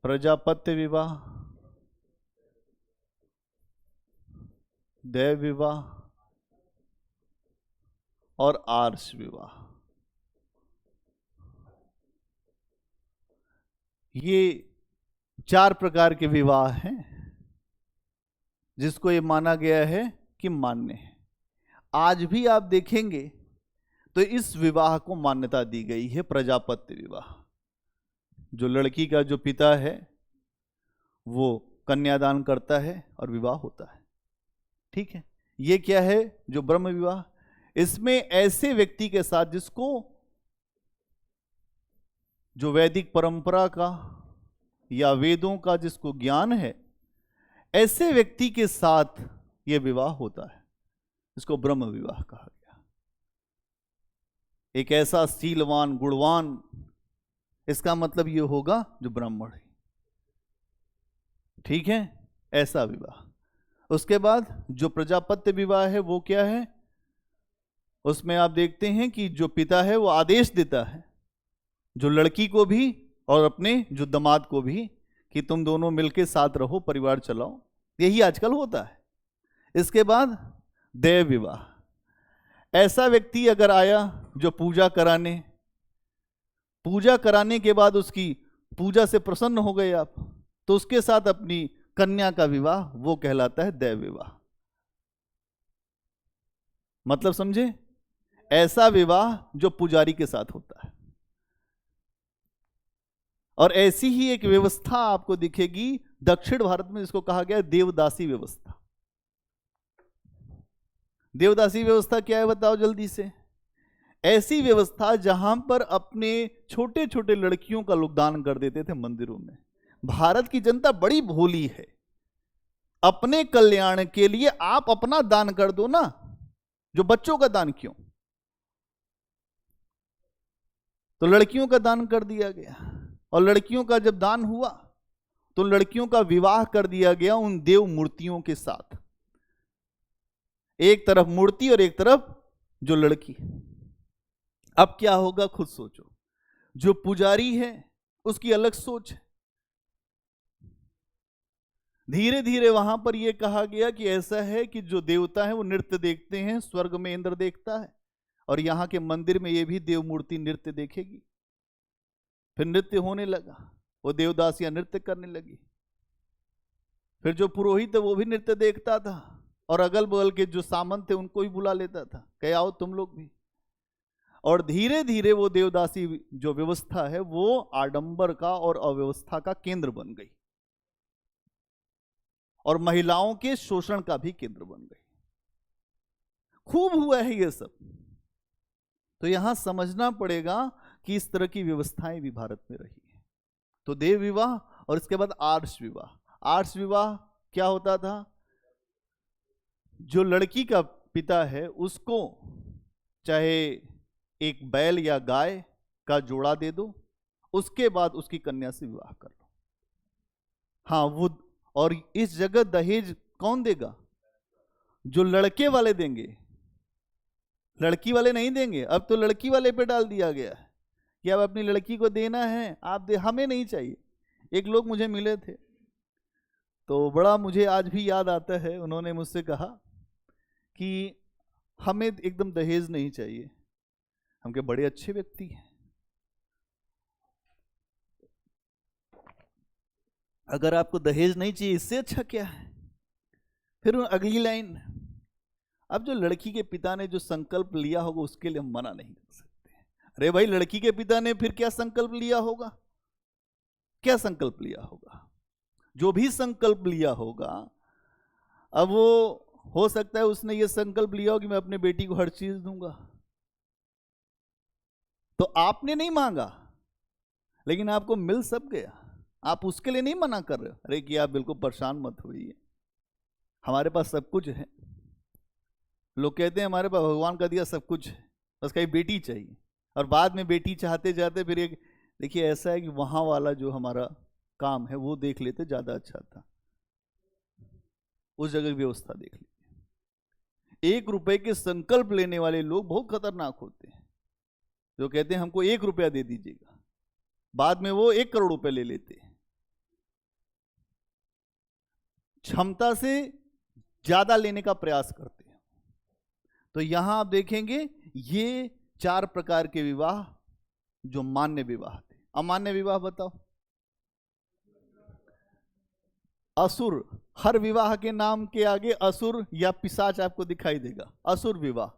प्रजापत्य विवाह, दैव विवाह और आर्ष विवाह। ये 4 प्रकार के विवाह हैं जिसको ये माना गया है कि मान्य है। आज भी आप देखेंगे तो इस विवाह को मान्यता दी गई है, प्रजापत्य विवाह। जो लड़की का जो पिता है वो कन्यादान करता है और विवाह होता है। ठीक है। ये क्या है? जो ब्रह्म विवाह, इसमें ऐसे व्यक्ति के साथ जिसको जो वैदिक परंपरा का या वेदों का जिसको ज्ञान है, ऐसे व्यक्ति के साथ यह विवाह होता है। इसको ब्रह्म विवाह कहा गया। एक ऐसा शीलवान, गुणवान, इसका मतलब यह होगा जो ब्राह्मण है। ठीक है, ऐसा विवाह। उसके बाद जो प्रजापत्य विवाह है वो क्या है? उसमें आप देखते हैं कि जो पिता है वो आदेश देता है जो लड़की को भी और अपने जो दामाद को भी कि तुम दोनों मिलके साथ रहो, परिवार चलाओ। यही आजकल होता है। इसके बाद देव विवाह। ऐसा व्यक्ति अगर आया जो पूजा कराने के बाद उसकी पूजा से प्रसन्न हो गए आप, तो उसके साथ अपनी कन्या का विवाह, वो कहलाता है दैव विवाह। मतलब समझे? ऐसा विवाह जो पुजारी के साथ होता है। और ऐसी ही एक व्यवस्था आपको दिखेगी दक्षिण भारत में, जिसको कहा गया है देवदासी व्यवस्था। देवदासी व्यवस्था क्या है बताओ जल्दी से? ऐसी व्यवस्था जहां पर अपने छोटे छोटे लड़कियों का लोग दान कर देते थे मंदिरों में। भारत की जनता बड़ी भोली है। अपने कल्याण के लिए आप अपना दान कर दो ना, जो बच्चों का दान क्यों? तो लड़कियों का दान कर दिया गया, और लड़कियों का जब दान हुआ तो लड़कियों का विवाह कर दिया गया उन देव मूर्तियों के साथ। एक तरफ मूर्ति और एक तरफ जो लड़की। अब क्या होगा खुद सोचो। जो पुजारी है उसकी अलग सोच है। धीरे धीरे वहां पर यह कहा गया कि ऐसा है कि जो देवता है वो नृत्य देखते हैं, स्वर्ग में इंद्र देखता है और यहां के मंदिर में ये भी देव मूर्ति नृत्य देखेगी। फिर नृत्य होने लगा, वो देवदासियां नृत्य करने लगी। फिर जो पुरोहित है वो भी नृत्य देखता था और अगल बगल के जो सामंत थे उनको भी बुला लेता था, कहे आओ तुम लोग भी। और धीरे धीरे वो देवदासी जो व्यवस्था है वो आडंबर का और अव्यवस्था का केंद्र बन गई और महिलाओं के शोषण का भी केंद्र बन गई। खूब हुआ है ये सब। तो यहां समझना पड़ेगा कि इस तरह की व्यवस्थाएं भी भारत में रही है। तो देव विवाह और इसके बाद आर्ष विवाह। आर्ष विवाह क्या होता था? जो लड़की का पिता है उसको चाहे एक बैल या गाय का जोड़ा दे दो, उसके बाद उसकी कन्या से विवाह कर लो। हाँ वो, और इस जगह दहेज कौन देगा? जो लड़के वाले देंगे, लड़की वाले नहीं देंगे। अब तो लड़की वाले पे डाल दिया गया है कि अब अपनी लड़की को देना है, आप दे, हमें नहीं चाहिए। एक लोग मुझे मिले थे तो बड़ा मुझे आज भी याद आता है, उन्होंने मुझसे कहा कि हमें एकदम दहेज नहीं चाहिए। हम के बड़े अच्छे व्यक्ति हैं। अगर आपको दहेज नहीं चाहिए, इससे अच्छा क्या है? फिर अगली लाइन, अब जो लड़की के पिता ने जो संकल्प लिया होगा उसके लिए हम मना नहीं कर सकते। अरे भाई, लड़की के पिता ने फिर क्या संकल्प लिया होगा? क्या संकल्प लिया होगा? जो भी संकल्प लिया होगा, अब वो हो सकता है उसने ये संकल्प लिया हो कि मैं अपने बेटी को हर चीज दूंगा, तो आपने नहीं मांगा लेकिन आपको मिल सब गया, आप उसके लिए नहीं मना कर रहे हो। अरे कि आप बिल्कुल परेशान मत होइए, हमारे पास सब कुछ है। लोग कहते हैं हमारे पास भगवान का दिया सब कुछ है, बस कहीं बेटी चाहिए, और बाद में बेटी चाहते जाते फिर एक, देखिए ऐसा है कि वहां वाला जो हमारा काम है वो देख लेते, ज्यादा अच्छा था, उस जगह की व्यवस्था देख लीजिए। 1 रुपए के संकल्प लेने वाले लोग बहुत खतरनाक होते हैं, जो कहते हैं हमको 1 रुपया दे दीजिएगा, बाद में वो 1 करोड़ रुपए ले लेते हैं। क्षमता से ज्यादा लेने का प्रयास करते हैं। तो यहां आप देखेंगे ये 4 प्रकार के विवाह जो मान्य विवाह थे। अमान्य विवाह बताओ। असुर, हर विवाह के नाम के आगे असुर या पिशाच आपको दिखाई देगा। असुर विवाह,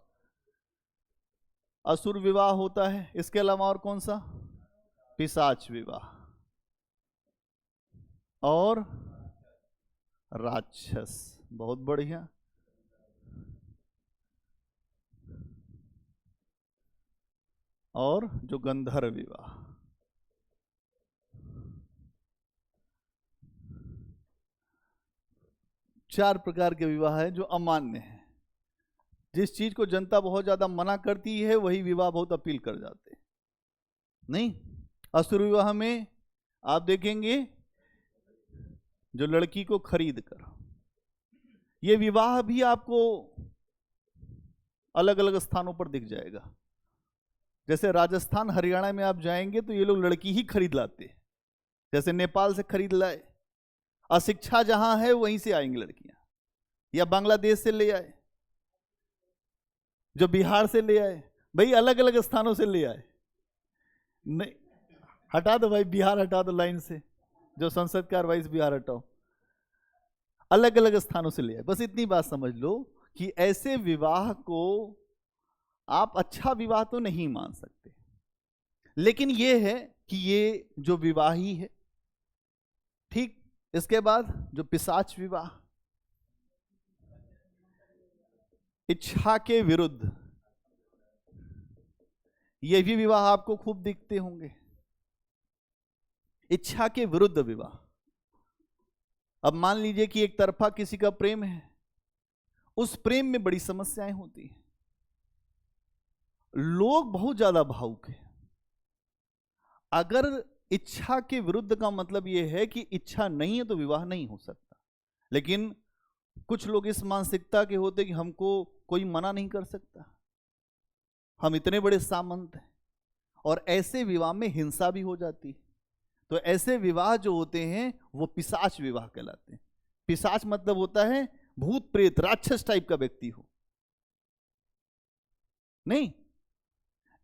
असुर विवाह होता है। इसके अलावा और कौन सा? पिशाच विवाह और राक्षस। बहुत बढ़िया। और जो गंधर्व विवाह। चार प्रकार के विवाह है जो अमान्य है। जिस चीज को जनता बहुत ज्यादा मना करती है वही विवाह बहुत अपील कर जाते हैं। नहीं, असुर विवाह में आप देखेंगे जो लड़की को खरीद कर, ये विवाह भी आपको अलग अलग स्थानों पर दिख जाएगा। जैसे राजस्थान हरियाणा में आप जाएंगे तो ये लोग लड़की ही खरीद लाते हैं, जैसे नेपाल से खरीद लाए। अशिक्षा जहां है वहीं से आएंगी लड़कियां, या बांग्लादेश से ले आए, जो बिहार से ले आए, भाई अलग अलग स्थानों से ले आए। नहीं, हटा दो भाई, बिहार हटा दो लाइन से, जो संसद कार्रवाई से बिहार हटाओ। अलग अलग स्थानों से ले आए। बस इतनी बात समझ लो कि ऐसे विवाह को आप अच्छा विवाह तो नहीं मान सकते, लेकिन यह है कि ये जो विवाही है। ठीक, इसके बाद जो पिशाच विवाह, इच्छा के विरुद्ध, ये भी विवाह आपको खूब दिखते होंगे। इच्छा के विरुद्ध विवाह। अब मान लीजिए कि एक तरफा किसी का प्रेम है, उस प्रेम में बड़ी समस्याएं होती हैं, लोग बहुत ज्यादा भावुक हैं। अगर इच्छा के विरुद्ध का मतलब यह है कि इच्छा नहीं है तो विवाह नहीं हो सकता, लेकिन कुछ लोग इस मानसिकता के होते कि हमको कोई मना नहीं कर सकता, हम इतने बड़े सामंत हैं, और ऐसे विवाह में हिंसा भी हो जाती है। तो ऐसे विवाह जो होते हैं वो पिशाच विवाह कहलाते हैं। पिशाच मतलब होता है भूत प्रेत राक्षस टाइप का व्यक्ति हो। नहीं,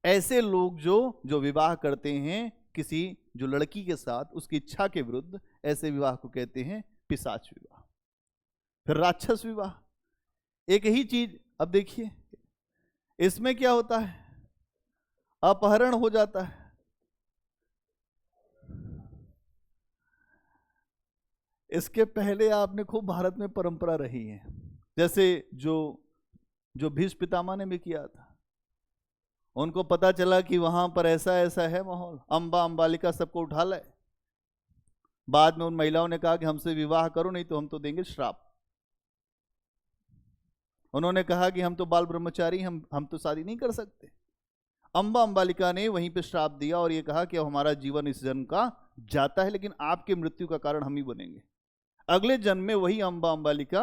ऐसे लोग जो विवाह करते हैं किसी जो लड़की के साथ उसकी इच्छा के विरुद्ध, ऐसे विवाह को कहते हैं पिशाच विवाह। फिर राक्षस विवाह, एक ही चीज। अब देखिए इसमें क्या होता है, अपहरण हो जाता है। इसके पहले आपने खूब भारत में परंपरा रही है, जैसे जो भीष्म पितामह ने भी किया था। उनको पता चला कि वहां पर ऐसा ऐसा है माहौल, अंबा अंबालिका सबको उठा लाए। बाद में उन महिलाओं ने कहा कि हमसे विवाह करो नहीं तो हम तो देंगे श्राप। उन्होंने कहा कि हम तो बाल ब्रह्मचारी, हम तो शादी नहीं कर सकते। अंबा अंबालिका ने वहीं पे श्राप दिया और ये कहा कि अब हमारा जीवन इस जन्म का जाता है, लेकिन आपके मृत्यु का कारण हम ही बनेंगे। अगले जन्म में वही अंबा अंबालिका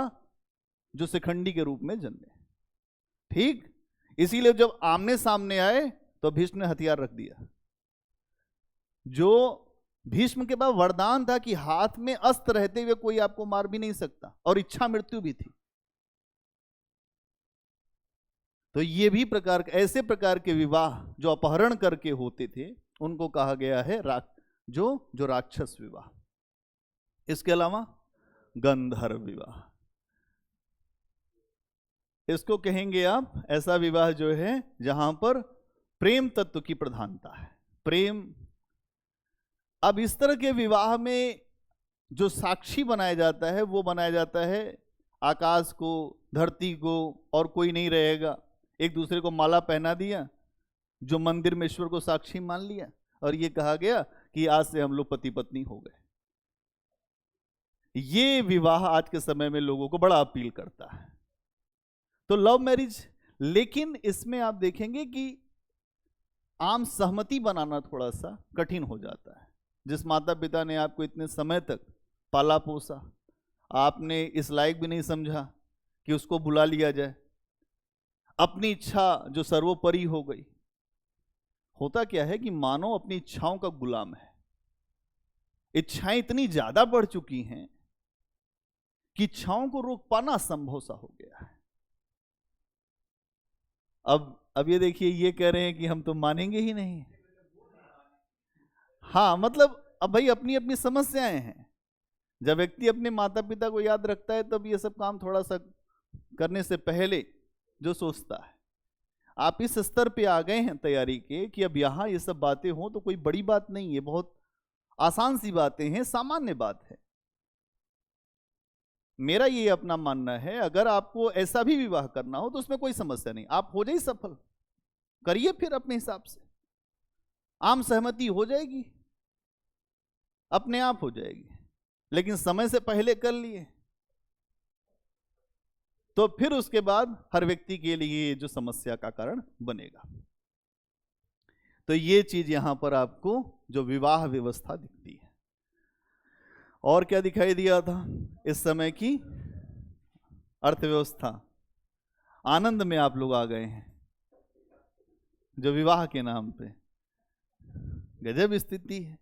जो शिखंडी के रूप में जन्मे। ठीक, इसीलिए जब आमने सामने आए तो भीष्म ने हथियार रख दिया। जो भीष्म के पास वरदान था कि हाथ में अस्त्र रहते हुए कोई आपको मार भी नहीं सकता, और इच्छा मृत्यु भी थी। तो ये भी ऐसे प्रकार के विवाह जो अपहरण करके होते थे उनको कहा गया है जो राक्षस विवाह। इसके अलावा गंधर्व विवाह, इसको कहेंगे आप ऐसा विवाह जो है जहां पर प्रेम तत्व की प्रधानता है, प्रेम। अब इस तरह के विवाह में जो साक्षी बनाया जाता है वो बनाया जाता है आकाश को, धरती को, और कोई नहीं रहेगा। एक दूसरे को माला पहना दिया, जो मंदिर में ईश्वर को साक्षी मान लिया, और ये कहा गया कि आज से हम लोग पति पत्नी हो गए। ये विवाह आज के समय में लोगों को बड़ा अपील करता है, तो लव मैरिज। लेकिन इसमें आप देखेंगे कि आम सहमति बनाना थोड़ा सा कठिन हो जाता है। जिस माता पिता ने आपको इतने समय तक पाला पोसा, आपने इस लायक भी नहीं समझा कि उसको बुला लिया जाए, अपनी इच्छा जो सर्वोपरि हो गई। होता क्या है कि मानव अपनी इच्छाओं का गुलाम है। इच्छाएं इतनी ज्यादा बढ़ चुकी हैं कि इच्छाओं को रोक पाना असंभव सा हो गया है। अब ये देखिए, ये कह रहे हैं कि हम तो मानेंगे ही नहीं। हाँ, मतलब अब भाई अपनी अपनी समस्याएं हैं। जब व्यक्ति अपने माता पिता को याद रखता है तब ये सब काम थोड़ा सा करने से पहले जो सोचता है। आप इस स्तर पे आ गए हैं तैयारी के कि अब यहां ये सब बातें हों तो कोई बड़ी बात नहीं है, बहुत आसान सी बातें हैं, सामान्य बात है। मेरा ये अपना मानना है, अगर आपको ऐसा भी विवाह करना हो तो उसमें कोई समस्या नहीं, आप हो जाइए सफल, करिए फिर अपने हिसाब से, आम सहमति हो जाएगी, अपने आप हो जाएगी। लेकिन समय से पहले कर लिए तो फिर उसके बाद हर व्यक्ति के लिए जो समस्या का कारण बनेगा। तो ये चीज यहां पर आपको जो विवाह व्यवस्था दिखती है। और क्या दिखाई दिया था इस समय की अर्थव्यवस्था? आनंद में आप लोग आ गए हैं जो विवाह के नाम पे। गजब स्थिति है।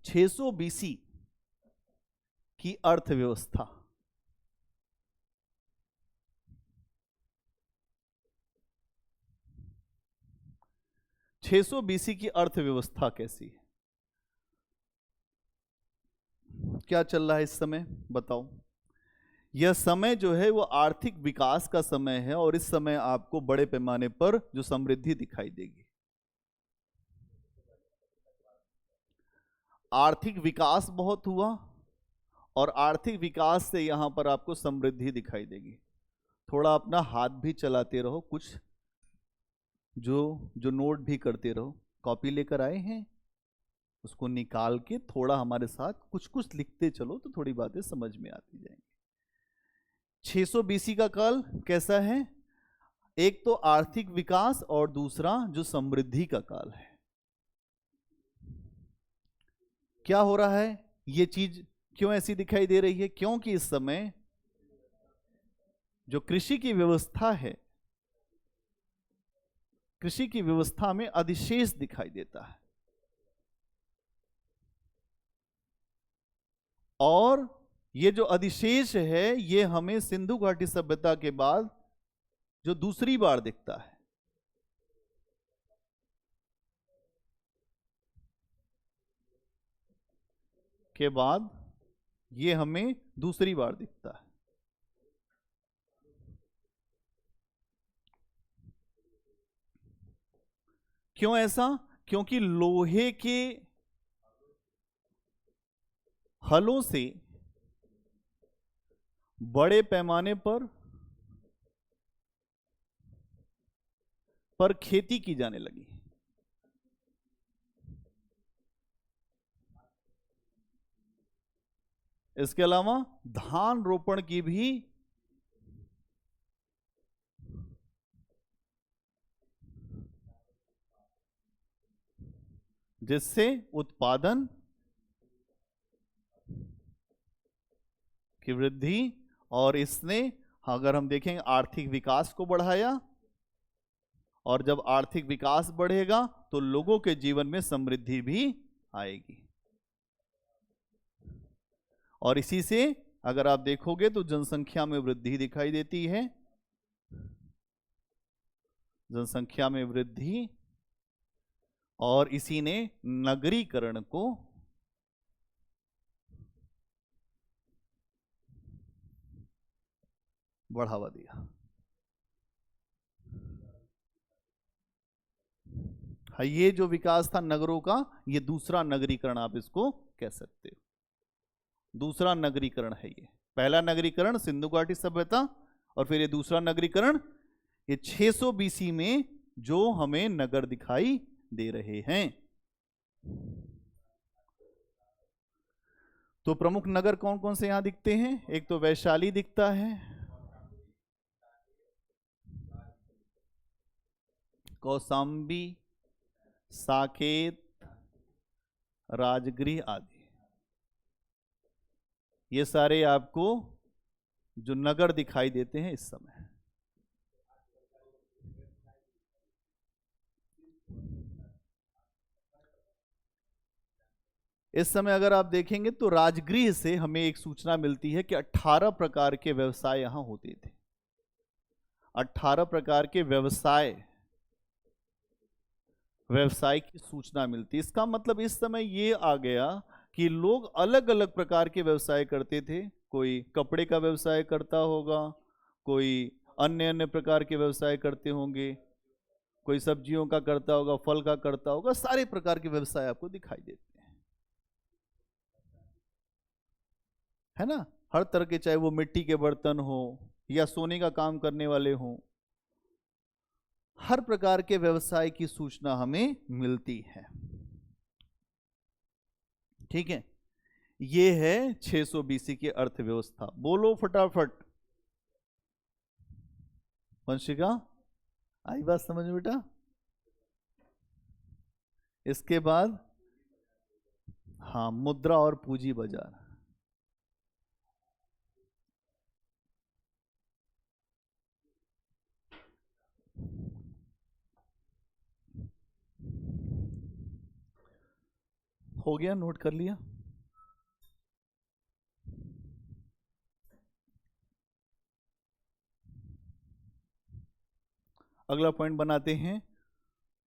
(600 BC की अर्थव्यवस्था, (600 BC की अर्थव्यवस्था कैसी है? क्या चल रहा है इस समय बताओ? यह समय जो है वो आर्थिक विकास का समय है, और इस समय आपको बड़े पैमाने पर जो समृद्धि दिखाई देगी। आर्थिक विकास बहुत हुआ, और आर्थिक विकास से यहां पर आपको समृद्धि दिखाई देगी। थोड़ा अपना हाथ भी चलाते रहो, कुछ जो नोट भी करते रहो। कॉपी लेकर आए हैं, उसको निकाल के थोड़ा हमारे साथ कुछ कुछ लिखते चलो तो थोड़ी बातें समझ में आती जाएंगी। 600 BC का काल कैसा है? एक तो आर्थिक विकास और दूसरा जो समृद्धि का काल है। क्या हो रहा है? ये चीज क्यों ऐसी दिखाई दे रही है? क्योंकि इस समय जो कृषि की व्यवस्था है, कृषि की व्यवस्था में अधिशेष दिखाई देता है, और ये जो अधिशेष है ये हमें सिंधु घाटी सभ्यता के बाद जो दूसरी बार दिखता है। के बाद ये हमें दूसरी बार दिखता है। क्यों ऐसा? क्योंकि लोहे के हलों से बड़े पैमाने पर खेती की जाने लगी। इसके अलावा धान रोपण की भी जिससे उत्पादन की वृद्धि, और इसने अगर हम देखेंगे आर्थिक विकास को बढ़ाया, और जब आर्थिक विकास बढ़ेगा तो लोगों के जीवन में समृद्धि भी आएगी। और इसी से अगर आप देखोगे तो जनसंख्या में वृद्धि दिखाई देती है। जनसंख्या में वृद्धि, और इसी ने नगरीकरण को बढ़ावा दिया। हाँ, ये जो विकास था नगरों का, ये दूसरा नगरीकरण आप इसको कह सकते हो। दूसरा नगरीकरण है ये। पहला नगरीकरण सिंधु घाटी सभ्यता, और फिर ये दूसरा नगरीकरण ये 600 बीसी में जो हमें नगर दिखाई दे रहे हैं। तो प्रमुख नगर कौन कौन से यहां दिखते हैं? एक तो वैशाली दिखता है, कौशाम्बी, साकेत, राजगृह आदि। ये सारे आपको जो नगर दिखाई देते हैं इस समय। इस समय अगर आप देखेंगे तो राजगृह से हमें एक सूचना मिलती है कि 18 प्रकार के व्यवसाय यहां होते थे। 18 प्रकार के व्यवसाय की सूचना मिलती है। इसका मतलब इस समय ये आ गया कि लोग अलग अलग प्रकार के व्यवसाय करते थे। कोई कपड़े का व्यवसाय करता होगा, कोई अन्य अन्य प्रकार के व्यवसाय करते होंगे, कोई सब्जियों का करता होगा, फल का करता होगा। सारे प्रकार के व्यवसाय आपको दिखाई देते हैं, है ना। हर तरह के, चाहे वो मिट्टी के बर्तन हो या सोने का काम करने वाले हों, हर प्रकार के व्यवसाय की सूचना हमें मिलती है। ठीक है, ये है 600 बीसी की अर्थव्यवस्था। बोलो फटाफट, वंशिका आई बात समझ में बेटा? इसके बाद हाँ, मुद्रा और पूंजी बाजार। हो गया, नोट कर लिया? अगला पॉइंट बनाते हैं,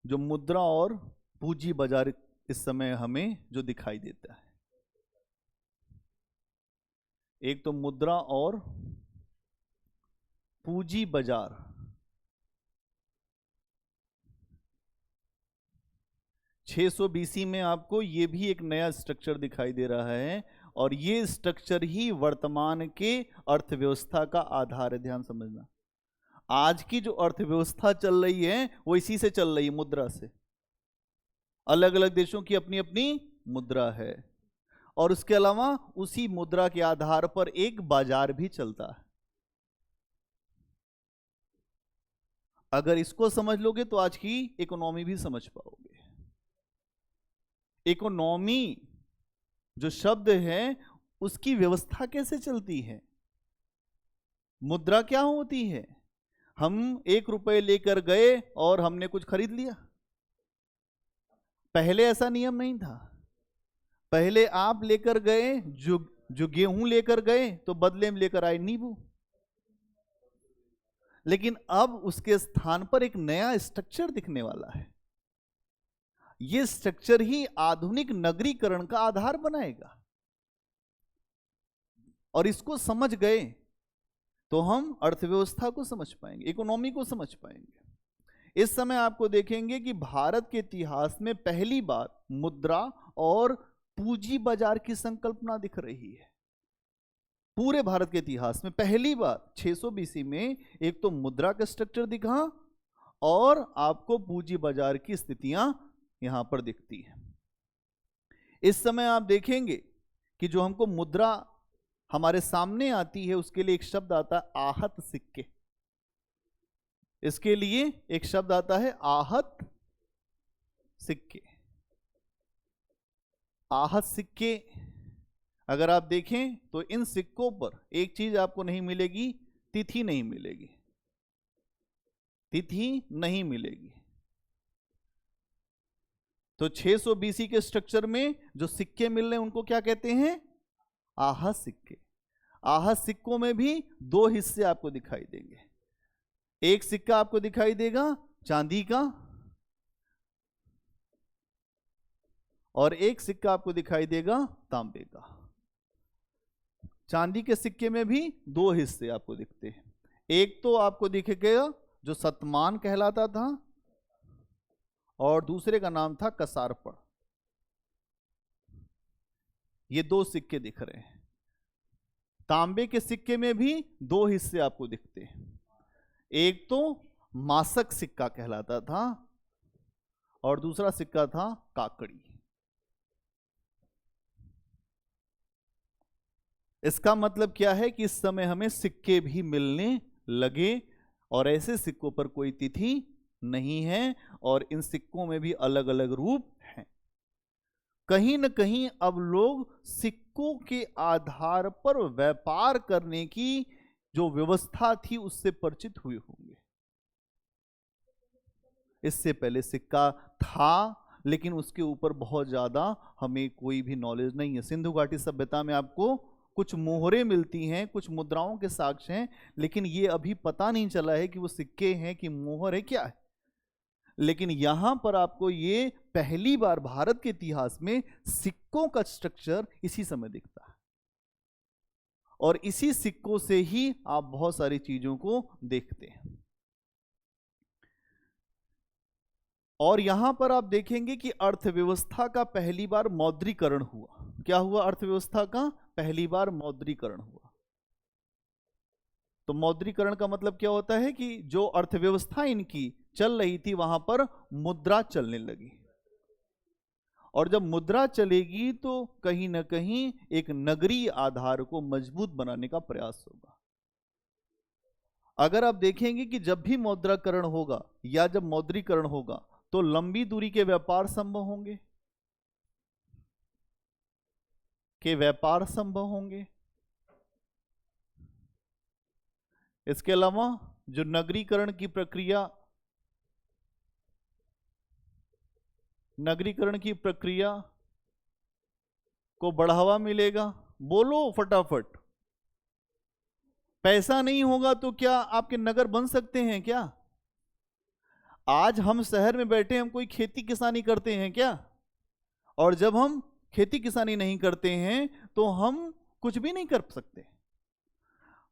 जो मुद्रा और पूंजी बाजार इस समय हमें जो दिखाई देता है। एक तो मुद्रा और पूंजी बाजार। छह सौ बीसी में आपको ये भी एक नया स्ट्रक्चर दिखाई दे रहा है, और ये स्ट्रक्चर ही वर्तमान के अर्थव्यवस्था का आधार है। ध्यान समझना, आज की जो अर्थव्यवस्था चल रही है वो इसी से चल रही है, मुद्रा से। अलग अलग देशों की अपनी अपनी मुद्रा है, और उसके अलावा उसी मुद्रा के आधार पर एक बाजार भी चलता है। अगर इसको समझ लोगे तो आज की इकोनॉमी भी समझ पाओगे। इकोनॉमी जो शब्द है उसकी व्यवस्था कैसे चलती है? मुद्रा क्या होती है? हम 1 रुपए लेकर गए और हमने कुछ खरीद लिया। पहले ऐसा नियम नहीं था। पहले आप लेकर गए, जो गेहूं लेकर गए तो बदले में लेकर आए नींबू। लेकिन अब उसके स्थान पर एक नया स्ट्रक्चर दिखने वाला है। यह स्ट्रक्चर ही आधुनिक नगरीकरण का आधार बनाएगा, और इसको समझ गए तो हम अर्थव्यवस्था को समझ पाएंगे, इकोनॉमी को समझ पाएंगे। इस समय आपको देखेंगे कि भारत के इतिहास में पहली बार मुद्रा और पूंजी बाजार की संकल्पना दिख रही है। पूरे भारत के इतिहास में पहली बार 600 बीसी में एक तो मुद्रा का स्ट्रक्चर दिखा, और आपको पूंजी बाजार की स्थितियां यहां पर दिखती है। इस समय आप देखेंगे कि जो हमको मुद्रा हमारे सामने आती है, उसके लिए एक शब्द आता है आहत सिक्के। इसके लिए एक शब्द आता है आहत सिक्के। आहत सिक्के अगर आप देखें तो इन सिक्कों पर एक चीज आपको नहीं मिलेगी, तिथि नहीं मिलेगी। तिथि नहीं मिलेगी। तो 600 बीसी के स्ट्रक्चर में जो सिक्के मिल रहे हैं उनको क्या कहते हैं? आहत सिक्के। आहत सिक्कों में भी 2 हिस्से आपको दिखाई देंगे। एक सिक्का आपको दिखाई देगा चांदी का, और एक सिक्का आपको दिखाई देगा तांबे का। चांदी के सिक्के में भी दो हिस्से आपको दिखते हैं। एक तो आपको दिखेगा जो सतमान कहलाता था और दूसरे का नाम था कसारपड़। ये दो सिक्के दिख रहे हैं। तांबे के सिक्के में भी दो हिस्से आपको दिखते हैं। एक तो मासक सिक्का कहलाता था और दूसरा सिक्का था काकड़ी। इसका मतलब क्या है कि इस समय हमें सिक्के भी मिलने लगे और ऐसे सिक्कों पर कोई तिथि नहीं है और इन सिक्कों में भी अलग अलग रूप हैं। कहीं न कहीं अब लोग सिक्कों के आधार पर व्यापार करने की जो व्यवस्था थी उससे परिचित हुए होंगे। इससे पहले सिक्का था लेकिन उसके ऊपर बहुत ज्यादा हमें कोई भी नॉलेज नहीं है। सिंधु घाटी सभ्यता में आपको कुछ मोहरें मिलती हैं, कुछ मुद्राओं के साक्ष्य हैं, लेकिन ये अभी पता नहीं चला है कि वो सिक्के हैं कि मोहर है, क्या है। लेकिन यहां पर आपको ये पहली बार भारत के इतिहास में सिक्कों का स्ट्रक्चर इसी समय दिखता है और इसी सिक्कों से ही आप बहुत सारी चीजों को देखते हैं। और यहां पर आप देखेंगे कि अर्थव्यवस्था का पहली बार मौद्रीकरण हुआ। क्या हुआ? अर्थव्यवस्था का पहली बार मौद्रीकरण हुआ। तो मौद्रीकरण का मतलब क्या होता है कि जो अर्थव्यवस्था इनकी चल रही थी वहां पर मुद्रा चलने लगी और जब मुद्रा चलेगी तो कहीं ना कहीं एक नगरीय आधार को मजबूत बनाने का प्रयास होगा। अगर आप देखेंगे कि जब भी मुद्राकरण होगा या जब मौद्रीकरण होगा तो लंबी दूरी के व्यापार संभव होंगे, इसके अलावा जो नगरीकरण की प्रक्रिया को बढ़ावा मिलेगा। बोलो फटाफट। पैसा नहीं होगा तो क्या आपके नगर बन सकते हैं क्या? आज हम शहर में बैठे हम कोई खेती किसानी करते हैं क्या? और जब हम खेती किसानी नहीं करते हैं तो हम कुछ भी नहीं कर सकते।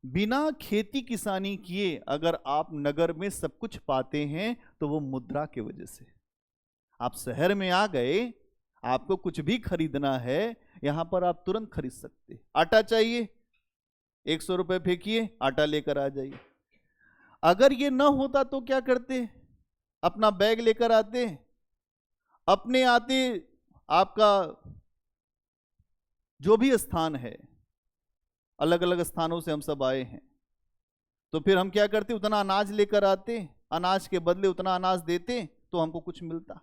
बिना खेती किसानी किए अगर आप नगर में सब कुछ पाते हैं तो वो मुद्रा की वजह से। आप शहर में आ गए, आपको कुछ भी खरीदना है यहां पर आप तुरंत खरीद सकते। आटा चाहिए, 100 रुपए फेंकिए, आटा लेकर आ जाइए। अगर ये ना होता तो क्या करते? अपना बैग लेकर आते, अपने आते आपका जो भी स्थान है, अलग अलग स्थानों से हम सब आए हैं, तो फिर हम क्या करते? उतना अनाज लेकर आते, अनाज के बदले उतना अनाज देते तो हमको कुछ मिलता।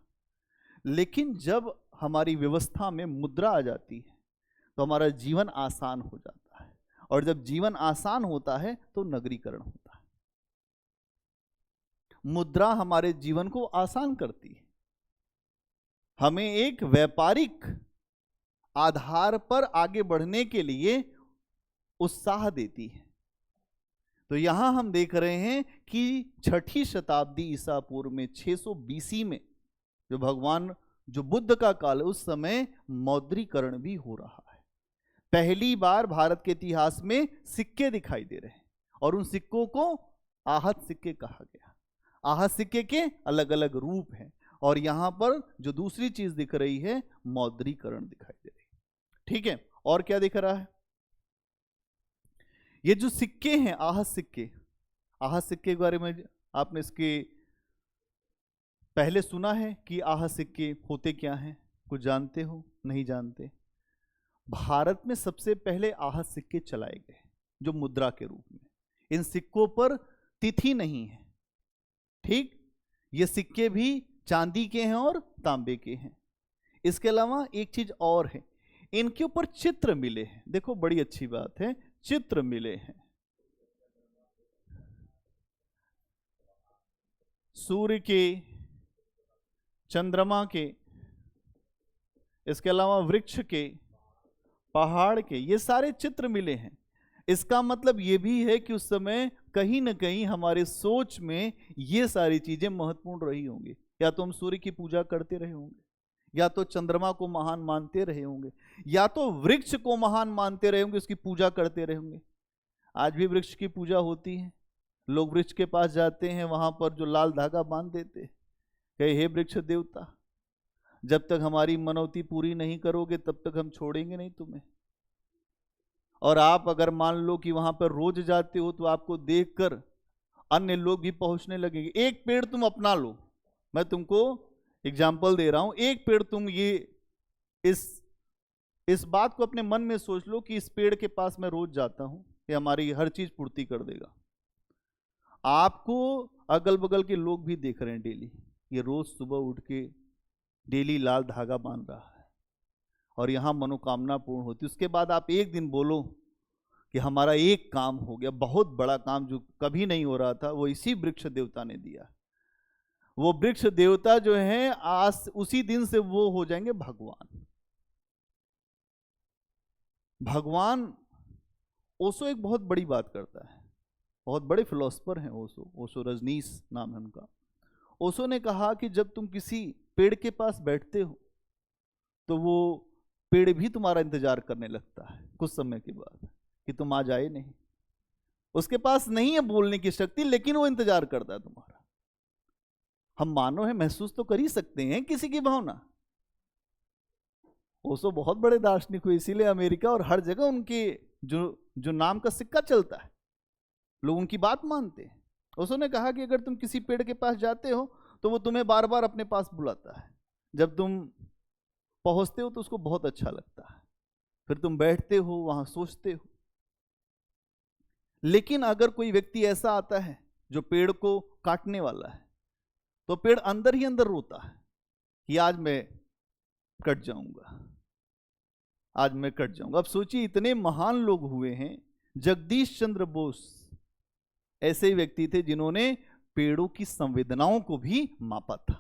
लेकिन जब हमारी व्यवस्था में मुद्रा आ जाती है तो हमारा जीवन आसान हो जाता है और जब जीवन आसान होता है तो नगरीकरण होता है। मुद्रा हमारे जीवन को आसान करती है, हमें एक व्यापारिक आधार पर आगे बढ़ने के लिए उत्साह देती है। तो यहां हम देख रहे हैं कि 6ठी शताब्दी ईसा पूर्व में 600 BC में जो बुद्ध का काल है उस समय मौद्रीकरण भी हो रहा है। पहली बार भारत के इतिहास में सिक्के दिखाई दे रहे हैं और उन सिक्कों को आहत सिक्के कहा गया। आहत सिक्के के अलग अलग रूप हैं और यहां पर जो दूसरी चीज दिख रही है मौद्रीकरण दिखाई दे रही है। ठीक है, और क्या दिख रहा है? ये जो सिक्के हैं आहत सिक्के के बारे में आपने इसके पहले सुना है कि आहत सिक्के होते क्या हैं? कुछ जानते हो? नहीं जानते। भारत में सबसे पहले आहत सिक्के चलाए गए जो मुद्रा के रूप में। इन सिक्कों पर तिथि नहीं है। ठीक, ये सिक्के भी चांदी के हैं और तांबे के हैं। इसके अलावा एक चीज और है, इनके ऊपर चित्र मिले हैं। देखो बड़ी अच्छी बात है, चित्र मिले हैं सूर्य के, चंद्रमा के, इसके अलावा वृक्ष के, पहाड़ के, ये सारे चित्र मिले हैं। इसका मतलब ये भी है कि उस समय कहीं ना कहीं हमारे सोच में ये सारी चीजें महत्वपूर्ण रही होंगी। या तो हम सूर्य की पूजा करते रहे होंगे या तो चंद्रमा को महान मानते रहे होंगे, या तो वृक्ष को महान मानते रहे होंगे, उसकी पूजा करते रहे होंगे। आज भी वृक्ष की पूजा होती है, लोग वृक्ष के पास जाते हैं, वहां पर जो लाल धागा बांध देते, कहे हे वृक्ष देवता, जब तक हमारी मनौती पूरी नहीं करोगे तब तक हम छोड़ेंगे नहीं तुम्हें। और आप अगर मान लो कि वहां पर रोज जाते हो तो आपको देखकर अन्य लोग भी पहुंचने लगेंगे। एक पेड़ तुम अपना लो, मैं तुमको एग्जाम्पल दे रहा हूं, एक पेड़ तुम ये इस बात को अपने मन में सोच लो कि इस पेड़ के पास मैं रोज जाता हूं, ये हमारी हर चीज पूर्ति कर देगा। आपको अगल बगल के लोग भी देख रहे हैं डेली, ये रोज सुबह उठ के डेली लाल धागा बांध रहा है और यहां मनोकामना पूर्ण होती। उसके बाद आप एक दिन बोलो कि हमारा एक काम हो गया, बहुत बड़ा काम जो कभी नहीं हो रहा था, वो इसी वृक्ष देवता ने दिया। वो वृक्ष देवता जो है आज उसी दिन से वो हो जाएंगे भगवान। भगवान ओशो एक बहुत बड़ी बात करता है, बहुत बड़े फिलोसफर हैं ओशो रजनीश नाम है उनका। ओशो ने कहा कि जब तुम किसी पेड़ के पास बैठते हो तो वो पेड़ भी तुम्हारा इंतजार करने लगता है कुछ समय के बाद कि तुम आज आए नहीं। उसके पास नहीं है बोलने की शक्ति, लेकिन वो इंतजार करता है तुम्हारा। हम मानव है, महसूस तो कर ही सकते हैं किसी की भावना। ओशो बहुत बड़े दार्शनिक हुए, इसीलिए अमेरिका और हर जगह उनके जो नाम का सिक्का चलता है, लोग उनकी बात मानते हैं। ओशो ने कहा कि अगर तुम किसी पेड़ के पास जाते हो तो वो तुम्हें बार बार अपने पास बुलाता है। जब तुम पहुंचते हो तो उसको बहुत अच्छा लगता है, फिर तुम बैठते हो वहां सोचते हो। लेकिन अगर कोई व्यक्ति ऐसा आता है जो पेड़ को काटने वाला है, तो पेड़ अंदर ही अंदर रोता है कि आज मैं कट जाऊंगा, आज मैं कट जाऊंगा। अब सोचिए, इतने महान लोग हुए हैं। जगदीश चंद्र बोस ऐसे ही व्यक्ति थे जिन्होंने पेड़ों की संवेदनाओं को भी मापा था।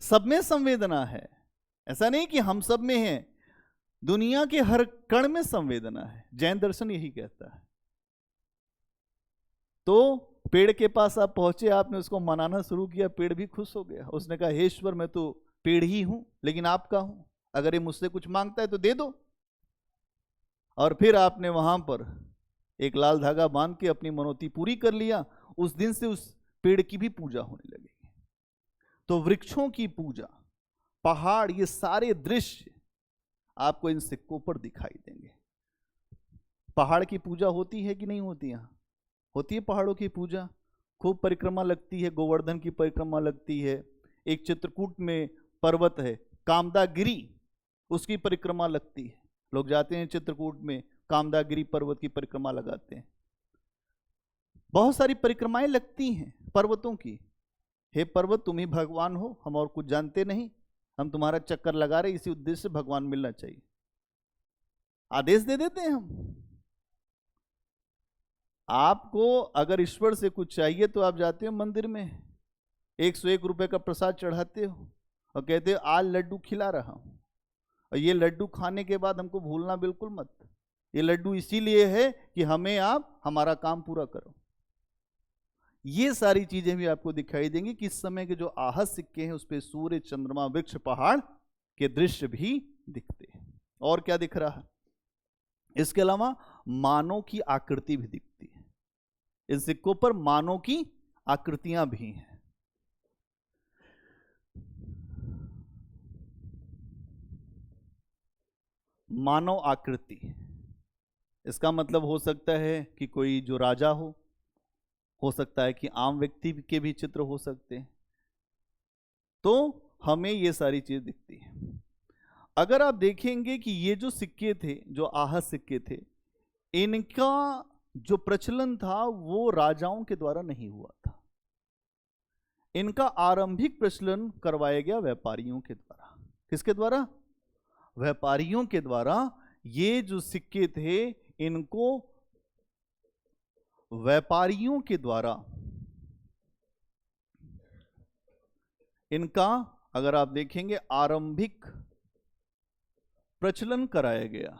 सब में संवेदना है, ऐसा नहीं कि हम सब में है, दुनिया के हर कण में संवेदना है। जैन दर्शन यही कहता है। तो पेड़ के पास आप पहुंचे, आपने उसको मनाना शुरू किया, पेड़ भी खुश हो गया। उसने कहा हे ईश्वर, मैं तो पेड़ ही हूं लेकिन आपका हूं, अगर ये मुझसे कुछ मांगता है तो दे दो। और फिर आपने वहां पर एक लाल धागा बांध के अपनी मनौती पूरी कर लिया। उस दिन से उस पेड़ की भी पूजा होने लगी। तो वृक्षों की पूजा, पहाड़, ये सारे दृश्य आपको इन सिक्कों पर दिखाई देंगे। पहाड़ की पूजा होती है कि नहीं होती? यहां होती है पहाड़ों की पूजा। खूब परिक्रमा लगती है, गोवर्धन की परिक्रमा लगती है। एक चित्रकूट में पर्वत है कामदागिरी, उसकी परिक्रमा लगती है। लोग जाते हैं चित्रकूट में, कामदागिरी पर्वत की परिक्रमा लगाते हैं। बहुत सारी परिक्रमाएं लगती हैं पर्वतों की। हे पर्वत, तुम ही भगवान हो, हम और कुछ जानते नहीं, हम तुम्हारा चक्कर लगा रहे, इसी उद्देश्य से भगवान मिलना चाहिए। आदेश दे देते हैं हम। आपको अगर ईश्वर से कुछ चाहिए तो आप जाते हो मंदिर में, 101 रुपए का प्रसाद चढ़ाते हो और कहते हो आज लड्डू खिला रहा हूं, और ये लड्डू खाने के बाद हमको भूलना बिल्कुल मत। ये लड्डू इसीलिए है कि हमें आप हमारा काम पूरा करो। ये सारी चीजें भी आपको दिखाई देंगी कि इस समय के जो आहत सिक्के हैं उस पे सूर्य, चंद्रमा, वृक्ष, पहाड़ के दृश्य भी दिखते हैं। और क्या दिख रहा है? इसके अलावा मानव की आकृति भी दिखती है। इन सिक्कों पर मानव की आकृतियां भी हैं। मानव आकृति, इसका मतलब हो सकता है कि कोई जो राजा हो सकता है कि आम व्यक्ति के भी चित्र हो सकते हैं। तो हमें ये सारी चीज दिखती है। अगर आप देखेंगे कि ये जो सिक्के थे, जो आहत सिक्के थे, इनका जो प्रचलन था वो राजाओं के द्वारा नहीं हुआ था। इनका आरंभिक प्रचलन करवाया गया व्यापारियों के द्वारा। किसके द्वारा? व्यापारियों के द्वारा। ये जो सिक्के थे इनको व्यापारियों के द्वारा, इनका अगर आप देखेंगे आरंभिक प्रचलन कराया गया।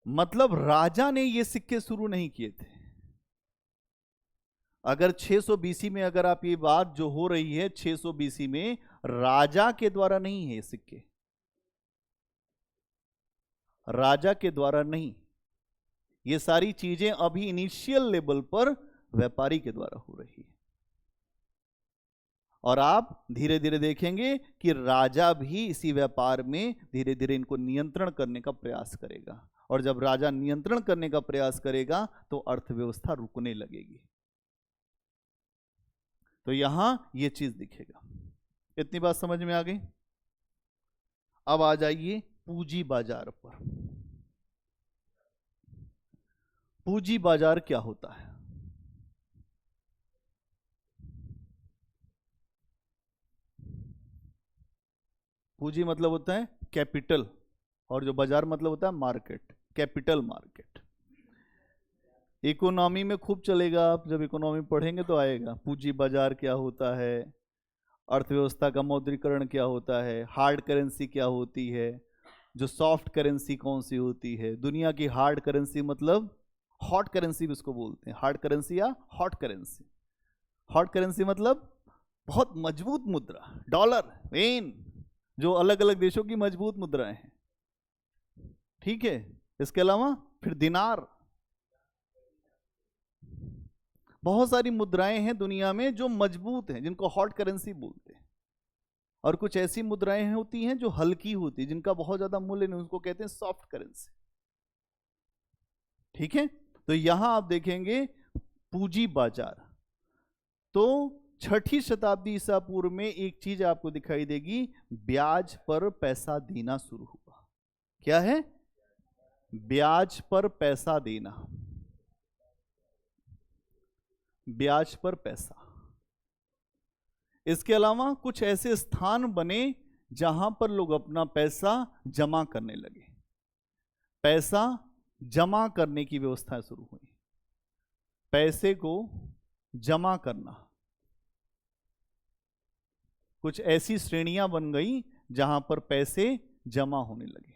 मतलब राजा ने ये सिक्के शुरू नहीं किए थे, अगर 600 बीसी में अगर आप ये बात जो हो रही है 600 बीसी में, राजा के द्वारा नहीं है सिक्के, राजा के द्वारा नहीं, ये सारी चीजें अभी इनिशियल लेवल पर व्यापारी के द्वारा हो रही है। और आप धीरे धीरे देखेंगे कि राजा भी इसी व्यापार में धीरे धीरे इनको नियंत्रण करने का प्रयास करेगा, और जब राजा नियंत्रण करने का प्रयास करेगा तो अर्थव्यवस्था रुकने लगेगी। तो यहां यह चीज दिखेगा। इतनी बात समझ में आ गई? अब आ जाइए पूंजी बाजार पर। पूंजी बाजार क्या होता है? पूंजी मतलब होता है कैपिटल, और जो बाजार मतलब होता है मार्केट, कैपिटल मार्केट। इकोनॉमी में खूब चलेगा, आप जब इकोनॉमी पढ़ेंगे तो आएगा पूंजी बाजार क्या होता है, अर्थव्यवस्था का मौद्रीकरण क्या होता है, हार्ड करेंसी क्या होती है, जो सॉफ्ट करेंसी कौन सी होती है। दुनिया की हार्ड करेंसी मतलब हॉट करेंसी भी उसको बोलते हैं, हार्ड करेंसी या हॉट करेंसी। हॉट करेंसी मतलब बहुत मजबूत मुद्रा, डॉलर, येन, जो अलग अलग देशों की मजबूत मुद्राएं हैं, ठीक है। इसके अलावा फिर दिनार, बहुत सारी मुद्राएं हैं दुनिया में जो मजबूत हैं, जिनको हॉट करेंसी बोलते हैं। और कुछ ऐसी मुद्राएं होती हैं जो हल्की होती है, जिनका बहुत ज्यादा मूल्य नहीं, उसको कहते हैं सॉफ्ट करेंसी, ठीक है। तो यहां आप देखेंगे पूंजी बाजार। तो 6ठी शताब्दी ईसा पूर्व में एक चीज आपको दिखाई देगी, ब्याज पर पैसा देना शुरू हुआ। क्या है? ब्याज पर पैसा देना, ब्याज पर पैसा। इसके अलावा कुछ ऐसे स्थान बने जहां पर लोग अपना पैसा जमा करने लगे, पैसा जमा करने की व्यवस्था शुरू हुई, पैसे को जमा करना। कुछ ऐसी श्रेणियां बन गई जहां पर पैसे जमा होने लगे।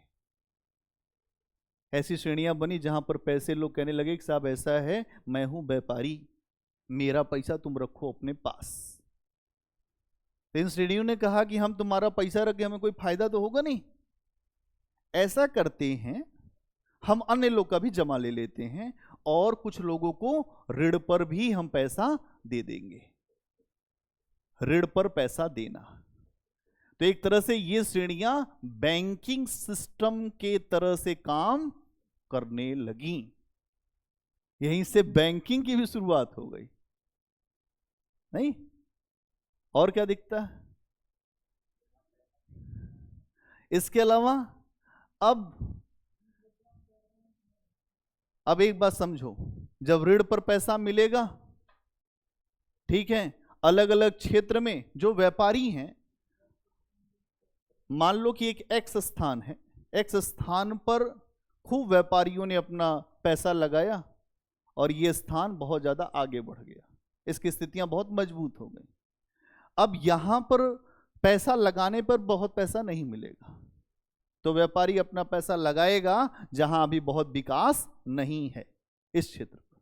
ऐसी श्रेणियां बनी जहां पर पैसे लोग कहने लगे कि साहब ऐसा है, मैं हूं व्यापारी, मेरा पैसा तुम रखो अपने पास। इन श्रेणियों ने कहा कि हम तुम्हारा पैसा रख के हमें कोई फायदा तो होगा नहीं, ऐसा करते हैं हम अन्य लोग का भी जमा ले लेते हैं, और कुछ लोगों को ऋण पर भी हम पैसा दे देंगे। ऋण पर पैसा देना, तो एक तरह से ये श्रेणियां बैंकिंग सिस्टम के तरह से काम करने लगी। यहीं से बैंकिंग की भी शुरुआत हो गई, नहीं? और क्या दिखता है इसके अलावा? अब एक बात समझो, जब ऋण पर पैसा मिलेगा, ठीक है, अलग अलग क्षेत्र में जो व्यापारी हैं, मान लो कि एक एक्स स्थान है, एक्स स्थान पर खूब व्यापारियों ने अपना पैसा लगाया और यह स्थान बहुत ज्यादा आगे बढ़ गया, इसकी स्थितियां बहुत मजबूत हो गई। अब यहां पर पैसा लगाने पर बहुत पैसा नहीं मिलेगा, तो व्यापारी अपना पैसा लगाएगा जहां अभी बहुत विकास नहीं है इस क्षेत्र पर।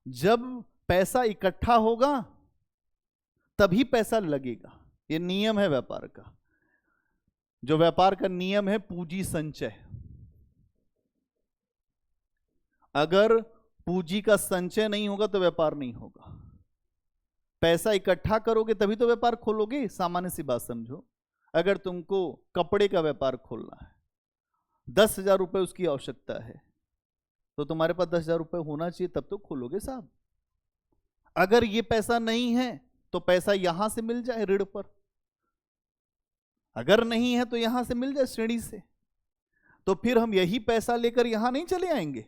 जब पैसा इकट्ठा होगा तभी पैसा लगेगा, ये नियम है व्यापार का। जो व्यापार का नियम है पूंजी संचय। अगर पूंजी का संचय नहीं होगा तो व्यापार नहीं होगा। पैसा इकट्ठा करोगे तभी तो व्यापार खोलोगे। सामान्य सी बात समझो, अगर तुमको कपड़े का व्यापार खोलना है, 10,000 रुपए उसकी आवश्यकता है, तो तुम्हारे पास 10,000 रुपए होना चाहिए, तब तो खोलोगे साहब। अगर ये पैसा नहीं है तो पैसा यहां से मिल जाए ऋण पर, अगर नहीं है तो यहां से मिल जाए श्रेणी से, तो फिर हम यही पैसा लेकर यहां नहीं चले आएंगे,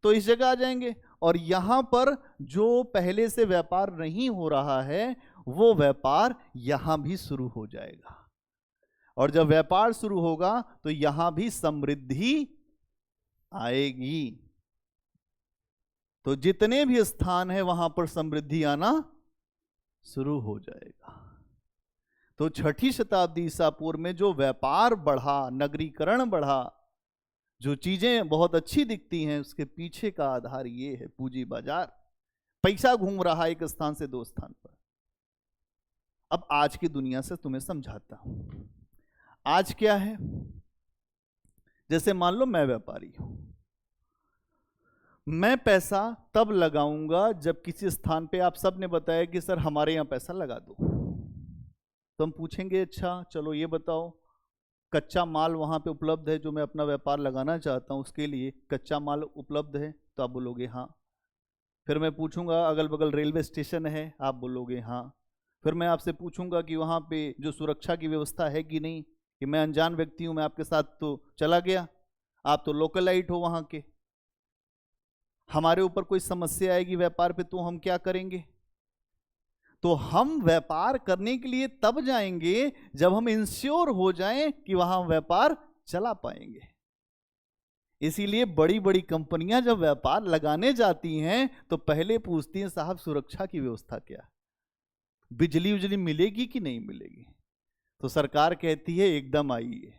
तो इस जगह आ जाएंगे। और यहां पर जो पहले से व्यापार नहीं हो रहा है वो व्यापार यहां भी शुरू हो जाएगा, और जब व्यापार शुरू होगा तो यहां भी समृद्धि आएगी। तो जितने भी स्थान है वहां पर समृद्धि आना शुरू हो जाएगा। तो 6ठी शताब्दी ईसा पूर्व में जो व्यापार बढ़ा, नगरीकरण बढ़ा, जो चीजें बहुत अच्छी दिखती हैं उसके पीछे का आधार ये है पूंजी बाजार। पैसा घूम रहा है एक स्थान से दो स्थान पर। अब आज की दुनिया से तुम्हें समझाता हूं। आज क्या है, जैसे मान लो मैं व्यापारी हूं, मैं पैसा तब लगाऊंगा जब किसी स्थान पे आप सब ने बताया कि सर हमारे यहां पैसा लगा दो, तो हम पूछेंगे अच्छा चलो ये बताओ कच्चा माल वहां पे उपलब्ध है, जो मैं अपना व्यापार लगाना चाहता हूं उसके लिए कच्चा माल उपलब्ध है, तो आप बोलोगे हाँ। फिर मैं पूछूंगा अगल बगल रेलवे स्टेशन है, आप बोलोगे हाँ। फिर मैं आपसे पूछूंगा कि वहां पे जो सुरक्षा की व्यवस्था है कि नहीं, कि मैं अनजान व्यक्ति हूं, मैं आपके साथ तो चला गया, आप तो लोकलाइट हो वहां के, हमारे ऊपर कोई समस्या आएगी व्यापार पे तो हम क्या करेंगे। तो हम व्यापार करने के लिए तब जाएंगे जब हम इंश्योर हो जाएं कि वहां व्यापार चला पाएंगे। इसीलिए बड़ी बड़ी कंपनियां जब व्यापार लगाने जाती हैं तो पहले पूछती हैं साहब सुरक्षा की व्यवस्था क्या, बिजली उजली मिलेगी कि नहीं मिलेगी। तो सरकार कहती है एकदम आइए,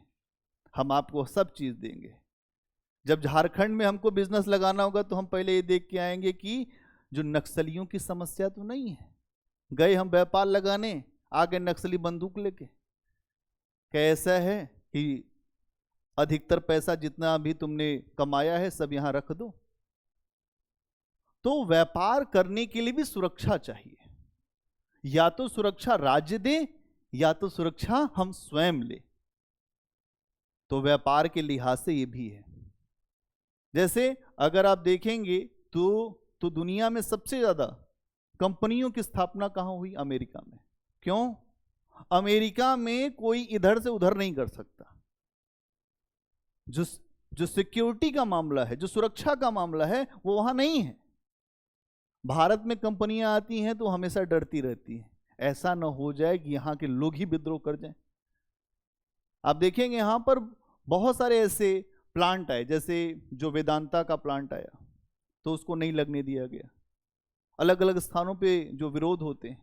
हम आपको सब चीज देंगे। जब झारखंड में हमको बिजनेस लगाना होगा तो हम पहले ये देख के आएंगे कि जो नक्सलियों की समस्या तो नहीं है। गए हम व्यापार लगाने, आगे नक्सली बंदूक लेके, कैसा है कि अधिकतर पैसा जितना भी तुमने कमाया है सब यहां रख दो। तो व्यापार करने के लिए भी सुरक्षा चाहिए, या तो सुरक्षा राज्य दे या तो सुरक्षा हम स्वयं ले। तो व्यापार के लिहाज से ये भी है। जैसे अगर आप देखेंगे तो दुनिया में सबसे ज्यादा कंपनियों की स्थापना कहां हुई, अमेरिका में। क्यों? अमेरिका में कोई इधर से उधर नहीं कर सकता। जो सिक्योरिटी का मामला है, जो सुरक्षा का मामला है, वो वहां नहीं है। भारत में कंपनियां आती हैं तो हमेशा डरती रहती हैं, ऐसा ना हो जाए कि यहां के लोग ही विद्रोह कर जाएं। आप देखेंगे यहां पर बहुत सारे ऐसे प्लांट आए, जैसे जो वेदांता का प्लांट आया तो उसको नहीं लगने दिया गया। अलग अलग स्थानों पे जो विरोध होते हैं।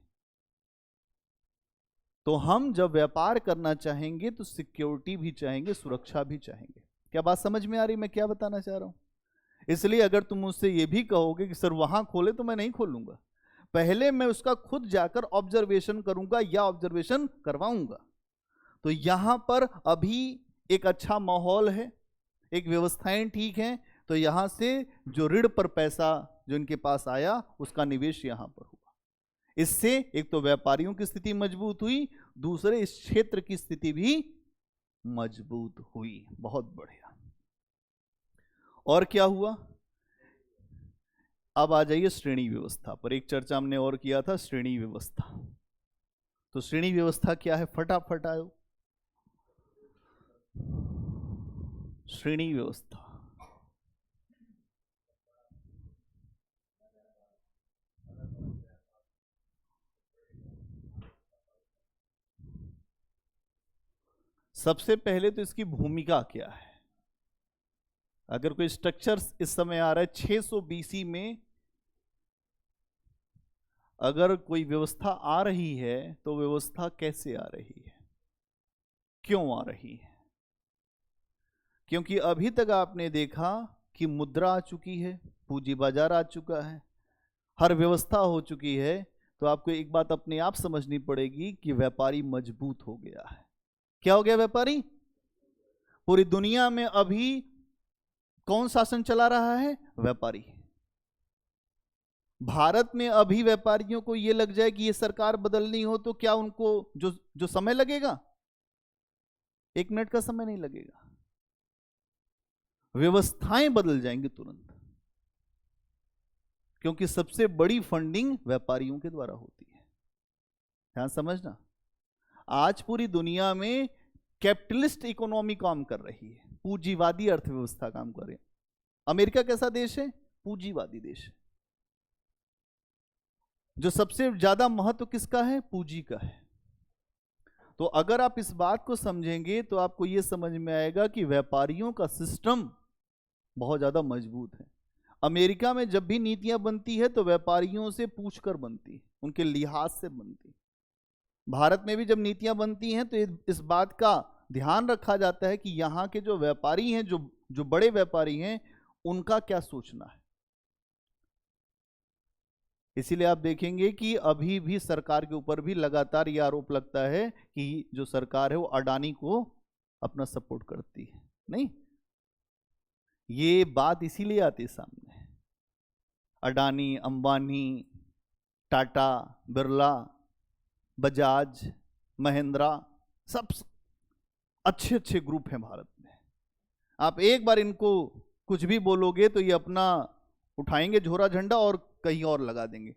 तो हम जब व्यापार करना चाहेंगे तो सिक्योरिटी भी चाहेंगे, सुरक्षा भी चाहेंगे। क्या बात समझ में आ रही मैं क्या बताना चाह रहा हूं? इसलिए अगर तुम मुझसे ये भी कहोगे कि सर वहां खोले, तो मैं नहीं खोलूंगा। पहले मैं उसका खुद जाकर ऑब्जर्वेशन करूंगा या ऑब्जर्वेशन करवाऊंगा। तो यहां पर अभी एक अच्छा माहौल है, एक व्यवस्थाएं ठीक हैं, तो यहां से जो ऋण पर पैसा जो इनके पास आया उसका निवेश यहां पर हुआ। इससे एक तो व्यापारियों की स्थिति मजबूत हुई, दूसरे इस क्षेत्र की स्थिति भी मजबूत हुई। बहुत बढ़िया। और क्या हुआ? अब आ जाइए श्रेणी व्यवस्था पर। एक चर्चा हमने और किया था, श्रेणी व्यवस्था। तो श्रेणी व्यवस्था क्या है, फटाफट आओ। श्रेणी व्यवस्था सबसे पहले तो इसकी भूमिका क्या है। अगर कोई स्ट्रक्चर इस समय आ रहा है 600 बीसी में, अगर कोई व्यवस्था आ रही है तो व्यवस्था कैसे आ रही है, क्यों आ रही है? क्योंकि अभी तक आपने देखा कि मुद्रा आ चुकी है, पूंजी बाजार आ चुका है, हर व्यवस्था हो चुकी है। तो आपको एक बात अपने आप समझनी पड़ेगी कि व्यापारी मजबूत हो गया है। क्या हो गया व्यापारी? पूरी दुनिया में अभी कौन शासन चला रहा है? व्यापारी। भारत में अभी व्यापारियों को यह लग जाए कि ये सरकार बदलनी हो तो क्या उनको जो समय लगेगा, 1 मिनट का समय नहीं लगेगा। व्यवस्थाएं बदल जाएंगी तुरंत, क्योंकि सबसे बड़ी फंडिंग व्यापारियों के द्वारा होती है। ध्यान समझना, आज पूरी दुनिया में कैपिटलिस्ट इकोनॉमी काम कर रही है, पूंजीवादी अर्थव्यवस्था काम कर रही है। अमेरिका कैसा देश है? पूंजीवादी देश है। जो सबसे ज्यादा महत्व किसका है? पूंजी का है। तो अगर आप इस बात को समझेंगे तो आपको यह समझ में आएगा कि व्यापारियों का सिस्टम बहुत ज्यादा मजबूत है। अमेरिका में जब भी नीतियां बनती है तो व्यापारियों से पूछकर बनती है, उनके लिहाज से बनती है। भारत में भी जब नीतियां बनती हैं तो इस बात का ध्यान रखा जाता है कि यहाँ के जो व्यापारी हैं, जो जो बड़े व्यापारी हैं उनका क्या सोचना है। इसीलिए आप देखेंगे कि अभी भी सरकार के ऊपर भी लगातार ये आरोप लगता है कि जो सरकार है वो अडानी को अपना सपोर्ट करती है। नहीं, ये बात इसीलिए आती है सामने। अडानी, अंबानी, टाटा, बिरला, बजाज, महिंद्रा, सब अच्छे अच्छे ग्रुप हैं भारत में। आप एक बार इनको कुछ भी बोलोगे तो ये अपना उठाएंगे झोरा झंडा और कहीं और लगा देंगे,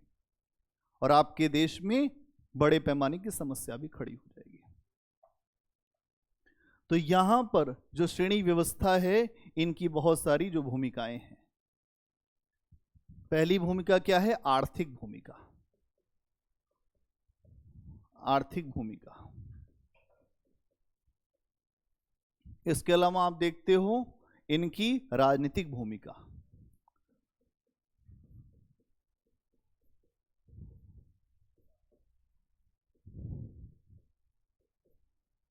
और आपके देश में बड़े पैमाने की समस्या भी खड़ी हो जाएगी। तो यहां पर जो श्रेणी व्यवस्था है, इनकी बहुत सारी जो भूमिकाएं हैं। पहली भूमिका क्या है? आर्थिक भूमिका। आर्थिक भूमिका। इसके अलावा आप देखते हो इनकी राजनीतिक भूमिका।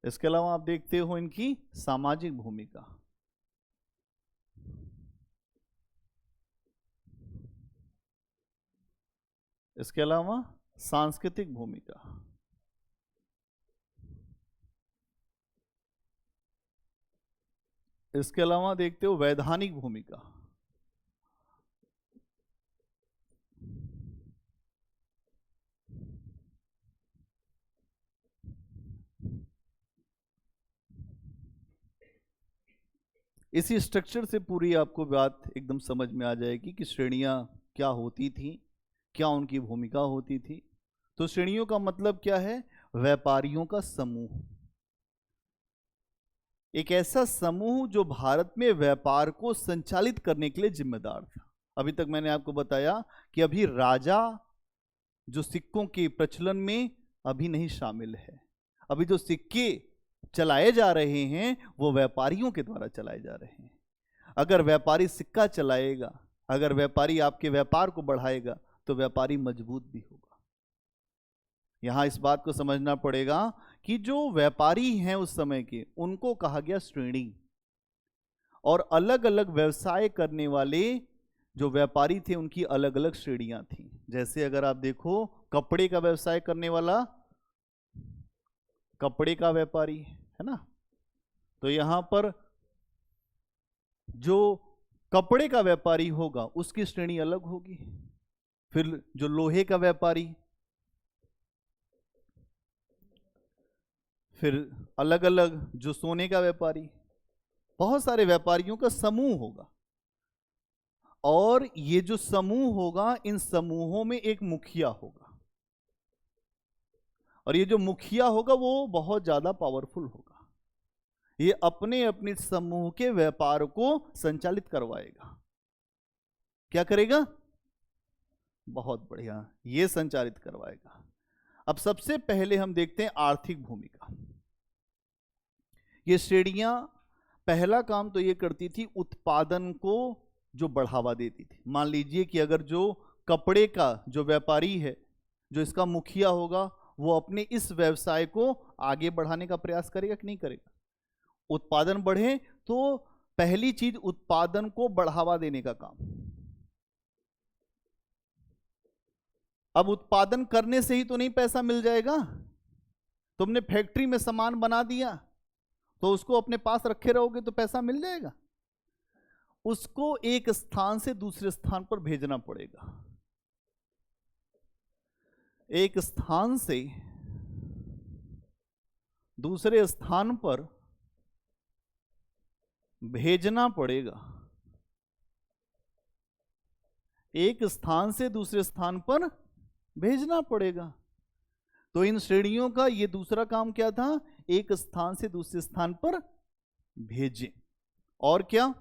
इसके अलावा आप देखते हो इनकी सामाजिक भूमिका। इसके अलावा सांस्कृतिक भूमिका। इसके अलावा देखते हो वैधानिक भूमिका। इसी स्ट्रक्चर से पूरी आपको बात एकदम समझ में आ जाएगी कि श्रेणियां क्या होती थी, क्या उनकी भूमिका होती थी। तो श्रेणियों का मतलब क्या है? व्यापारियों का समूह। एक ऐसा समूह जो भारत में व्यापार को संचालित करने के लिए जिम्मेदार था। अभी तक मैंने आपको बताया कि अभी राजा जो सिक्कों के प्रचलन में अभी नहीं शामिल है। अभी जो सिक्के चलाए जा रहे हैं वो व्यापारियों के द्वारा चलाए जा रहे हैं। अगर व्यापारी सिक्का चलाएगा, अगर व्यापारी आपके व्यापार को बढ़ाएगा, तो व्यापारी मजबूत भी होगा। यहां इस बात को समझना पड़ेगा कि जो व्यापारी हैं उस समय के, उनको कहा गया श्रेणी। और अलग अलग व्यवसाय करने वाले जो व्यापारी थे उनकी अलग अलग श्रेणियां थी। जैसे अगर आप देखो, कपड़े का व्यवसाय करने वाला कपड़े का व्यापारी है ना, तो यहां पर जो कपड़े का व्यापारी होगा उसकी श्रेणी अलग होगी। फिर जो लोहे का व्यापारी, फिर अलग अलग जो सोने का व्यापारी, बहुत सारे व्यापारियों का समूह होगा। और ये जो समूह होगा, इन समूहों में एक मुखिया होगा, और ये जो मुखिया होगा वो बहुत ज्यादा पावरफुल होगा। ये अपने अपने समूह के व्यापार को संचालित करवाएगा। क्या करेगा? बहुत बढ़िया, ये संचालित करवाएगा। अब सबसे पहले हम देखते हैं आर्थिक भूमिका। ये श्रेणियां पहला काम तो ये करती थी, उत्पादन को जो बढ़ावा देती थी। मान लीजिए कि अगर जो कपड़े का जो व्यापारी है, जो इसका मुखिया होगा, वो अपने इस व्यवसाय को आगे बढ़ाने का प्रयास करेगा कि नहीं करेगा? उत्पादन बढ़े तो पहली चीज उत्पादन को बढ़ावा देने का काम। अब उत्पादन करने से ही तो नहीं पैसा मिल जाएगा। तुमने फैक्ट्री में सामान बना दिया तो उसको अपने पास रखे रहोगे तो पैसा मिल जाएगा? उसको एक स्थान से दूसरे स्थान पर भेजना पड़ेगा। एक स्थान से दूसरे स्थान पर भेजना पड़ेगा। एक स्थान से दूसरे स्थान पर भेजना पड़ेगा। तो इन श्रेणियों का ये दूसरा काम क्या था? एक स्थान से दूसरे स्थान पर भेजें। और क्या?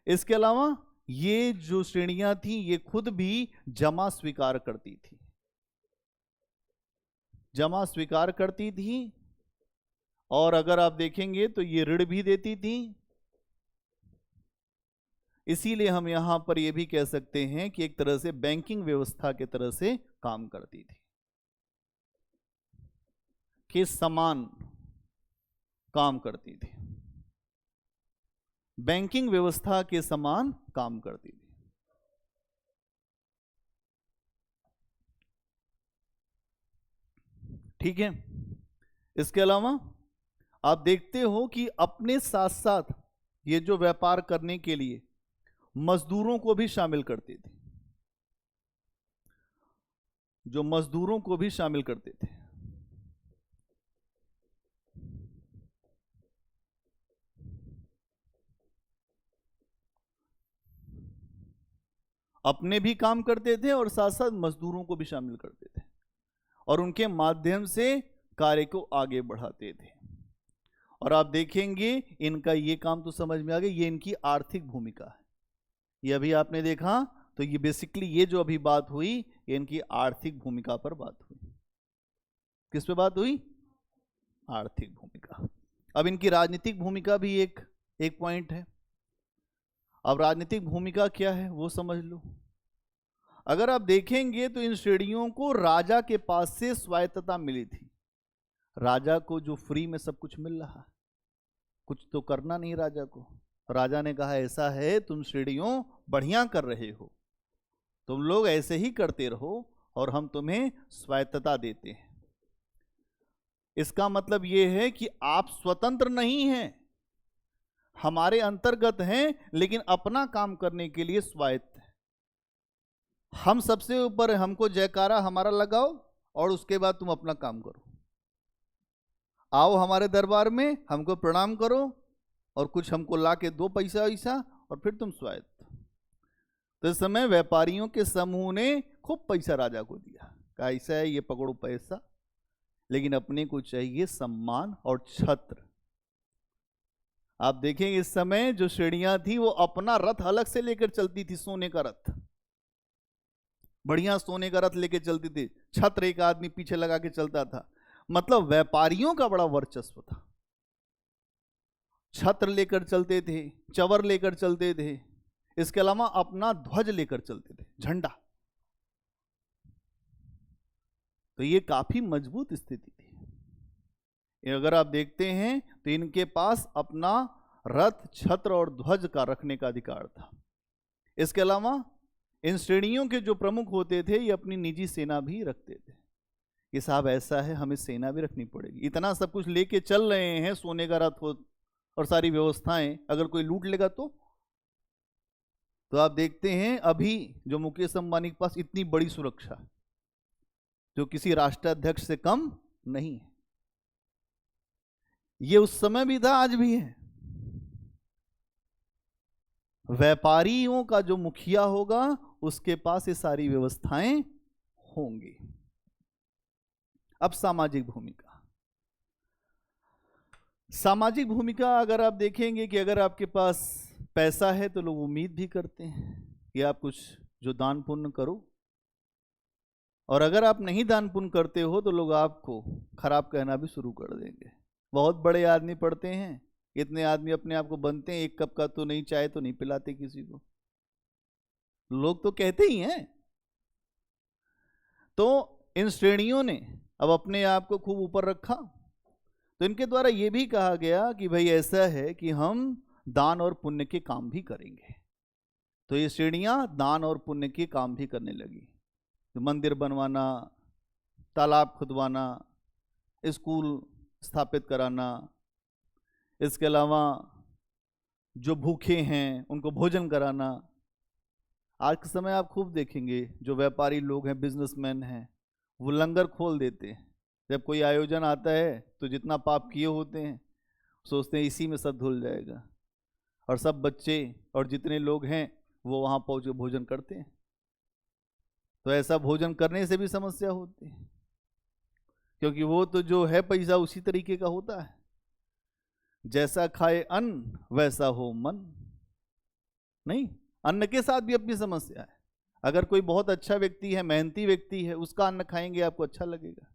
इसके अलावा ये जो श्रेणियां थी ये खुद भी जमा स्वीकार करती थी। जमा स्वीकार करती थी, और अगर आप देखेंगे तो ये ऋण भी देती थी। इसीलिए हम यहां पर यह भी कह सकते हैं कि एक तरह से बैंकिंग व्यवस्था के तरह से काम करती थी, कि समान काम करती थी। बैंकिंग व्यवस्था के समान काम करती थी। ठीक है। इसके अलावा आप देखते हो कि अपने साथ साथ ये जो व्यापार करने के लिए मजदूरों को भी शामिल करती थी, जो मजदूरों को भी शामिल करते थे। अपने भी काम करते थे और साथ साथ मजदूरों को भी शामिल करते थे और उनके माध्यम से कार्य को आगे बढ़ाते थे। और आप देखेंगे इनका ये काम तो समझ में आ गया, ये इनकी आर्थिक भूमिका है। ये अभी आपने देखा तो ये बेसिकली ये जो अभी बात हुई ये इनकी आर्थिक भूमिका पर बात हुई। किस पे बात हुई? आर्थिक भूमिका। अब इनकी राजनीतिक भूमिका भी एक पॉइंट है। अब राजनीतिक भूमिका क्या है वो समझ लो। अगर आप देखेंगे तो इन श्रेणियों को राजा के पास से स्वायत्तता मिली थी। राजा को जो फ्री में सब कुछ मिल रहा, कुछ तो करना नहीं राजा को। राजा ने कहा ऐसा है तुम श्रेणियों बढ़िया कर रहे हो, तुम लोग ऐसे ही करते रहो और हम तुम्हें स्वायत्तता देते हैं। इसका मतलब यह है कि आप स्वतंत्र नहीं हैं, हमारे अंतर्गत हैं, लेकिन अपना काम करने के लिए स्वायत्त है। हम सबसे ऊपर, हमको जयकारा हमारा लगाओ और उसके बाद तुम अपना काम करो। आओ हमारे दरबार में, हमको प्रणाम करो और कुछ हमको ला के दो पैसा वैसा और फिर तुम स्वायत्त। तो इस समय व्यापारियों के समूह ने खूब पैसा राजा को दिया, कहा ऐसा है ये पकड़ो पैसा, लेकिन अपने को चाहिए सम्मान और छत्र। आप देखेंगे इस समय जो श्रेणियां थी वो अपना रथ अलग से लेकर चलती थी, सोने का रथ, बढ़िया सोने का रथ लेकर चलती थी, छत्र एक आदमी पीछे लगा के चलता था। मतलब व्यापारियों का बड़ा वर्चस्व था। छत्र लेकर चलते थे, चवर लेकर चलते थे, इसके अलावा अपना ध्वज लेकर चलते थे, झंडा। तो ये काफी मजबूत स्थिति थी। अगर आप देखते हैं तो इनके पास अपना रथ, छत्र और ध्वज का रखने का अधिकार था। इसके अलावा इन श्रेणियों के जो प्रमुख होते थे ये अपनी निजी सेना भी रखते थे कि साहब ऐसा है हमें सेना भी रखनी पड़ेगी। इतना सब कुछ लेके चल रहे हैं, सोने का रथ हो और सारी व्यवस्थाएं, अगर कोई लूट लेगा तो आप देखते हैं अभी जो मुकेश अंबानी के पास इतनी बड़ी सुरक्षा जो किसी राष्ट्राध्यक्ष से कम नहीं है। ये उस समय भी था, आज भी है। व्यापारियों का जो मुखिया होगा उसके पास ये सारी व्यवस्थाएं होंगी। अब सामाजिक भूमिका। सामाजिक भूमिका अगर आप देखेंगे कि अगर आपके पास पैसा है तो लोग उम्मीद भी करते हैं कि आप कुछ जो दान पुण्य करो, और अगर आप नहीं दान पुण्य करते हो तो लोग आपको खराब कहना भी शुरू कर देंगे। बहुत बड़े आदमी पढ़ते हैं, इतने आदमी अपने आप को बनते हैं, एक कप का तो नहीं चाय तो नहीं पिलाते किसी को, लोग तो कहते ही हैं। तो इन श्रेणियों ने अब अपने आप को खूब ऊपर रखा। तो इनके द्वारा यह भी कहा गया कि भाई ऐसा है कि हम दान और पुण्य के काम भी करेंगे। तो ये श्रेणियां दान और पुण्य के काम भी करने लगी। तो मंदिर बनवाना, तालाब खुदवाना, स्कूल स्थापित कराना, इसके अलावा जो भूखे हैं उनको भोजन कराना। आज के समय आप खूब देखेंगे जो व्यापारी लोग हैं, बिजनेसमैन हैं, वो लंगर खोल देते हैं। जब कोई आयोजन आता है तो जितना पाप किए होते हैं सोचते हैं इसी में सब धुल जाएगा, और सब बच्चे और जितने लोग हैं वो वहाँ पहुँच के भोजन करते हैं। तो ऐसा भोजन करने से भी समस्या होती है, क्योंकि वो तो जो है पैसा उसी तरीके का होता है, जैसा खाए अन्न वैसा हो मन। नहीं, अन्न के साथ भी अपनी समस्या है। अगर कोई बहुत अच्छा व्यक्ति है, मेहनती व्यक्ति है, उसका अन्न खाएंगे आपको अच्छा लगेगा।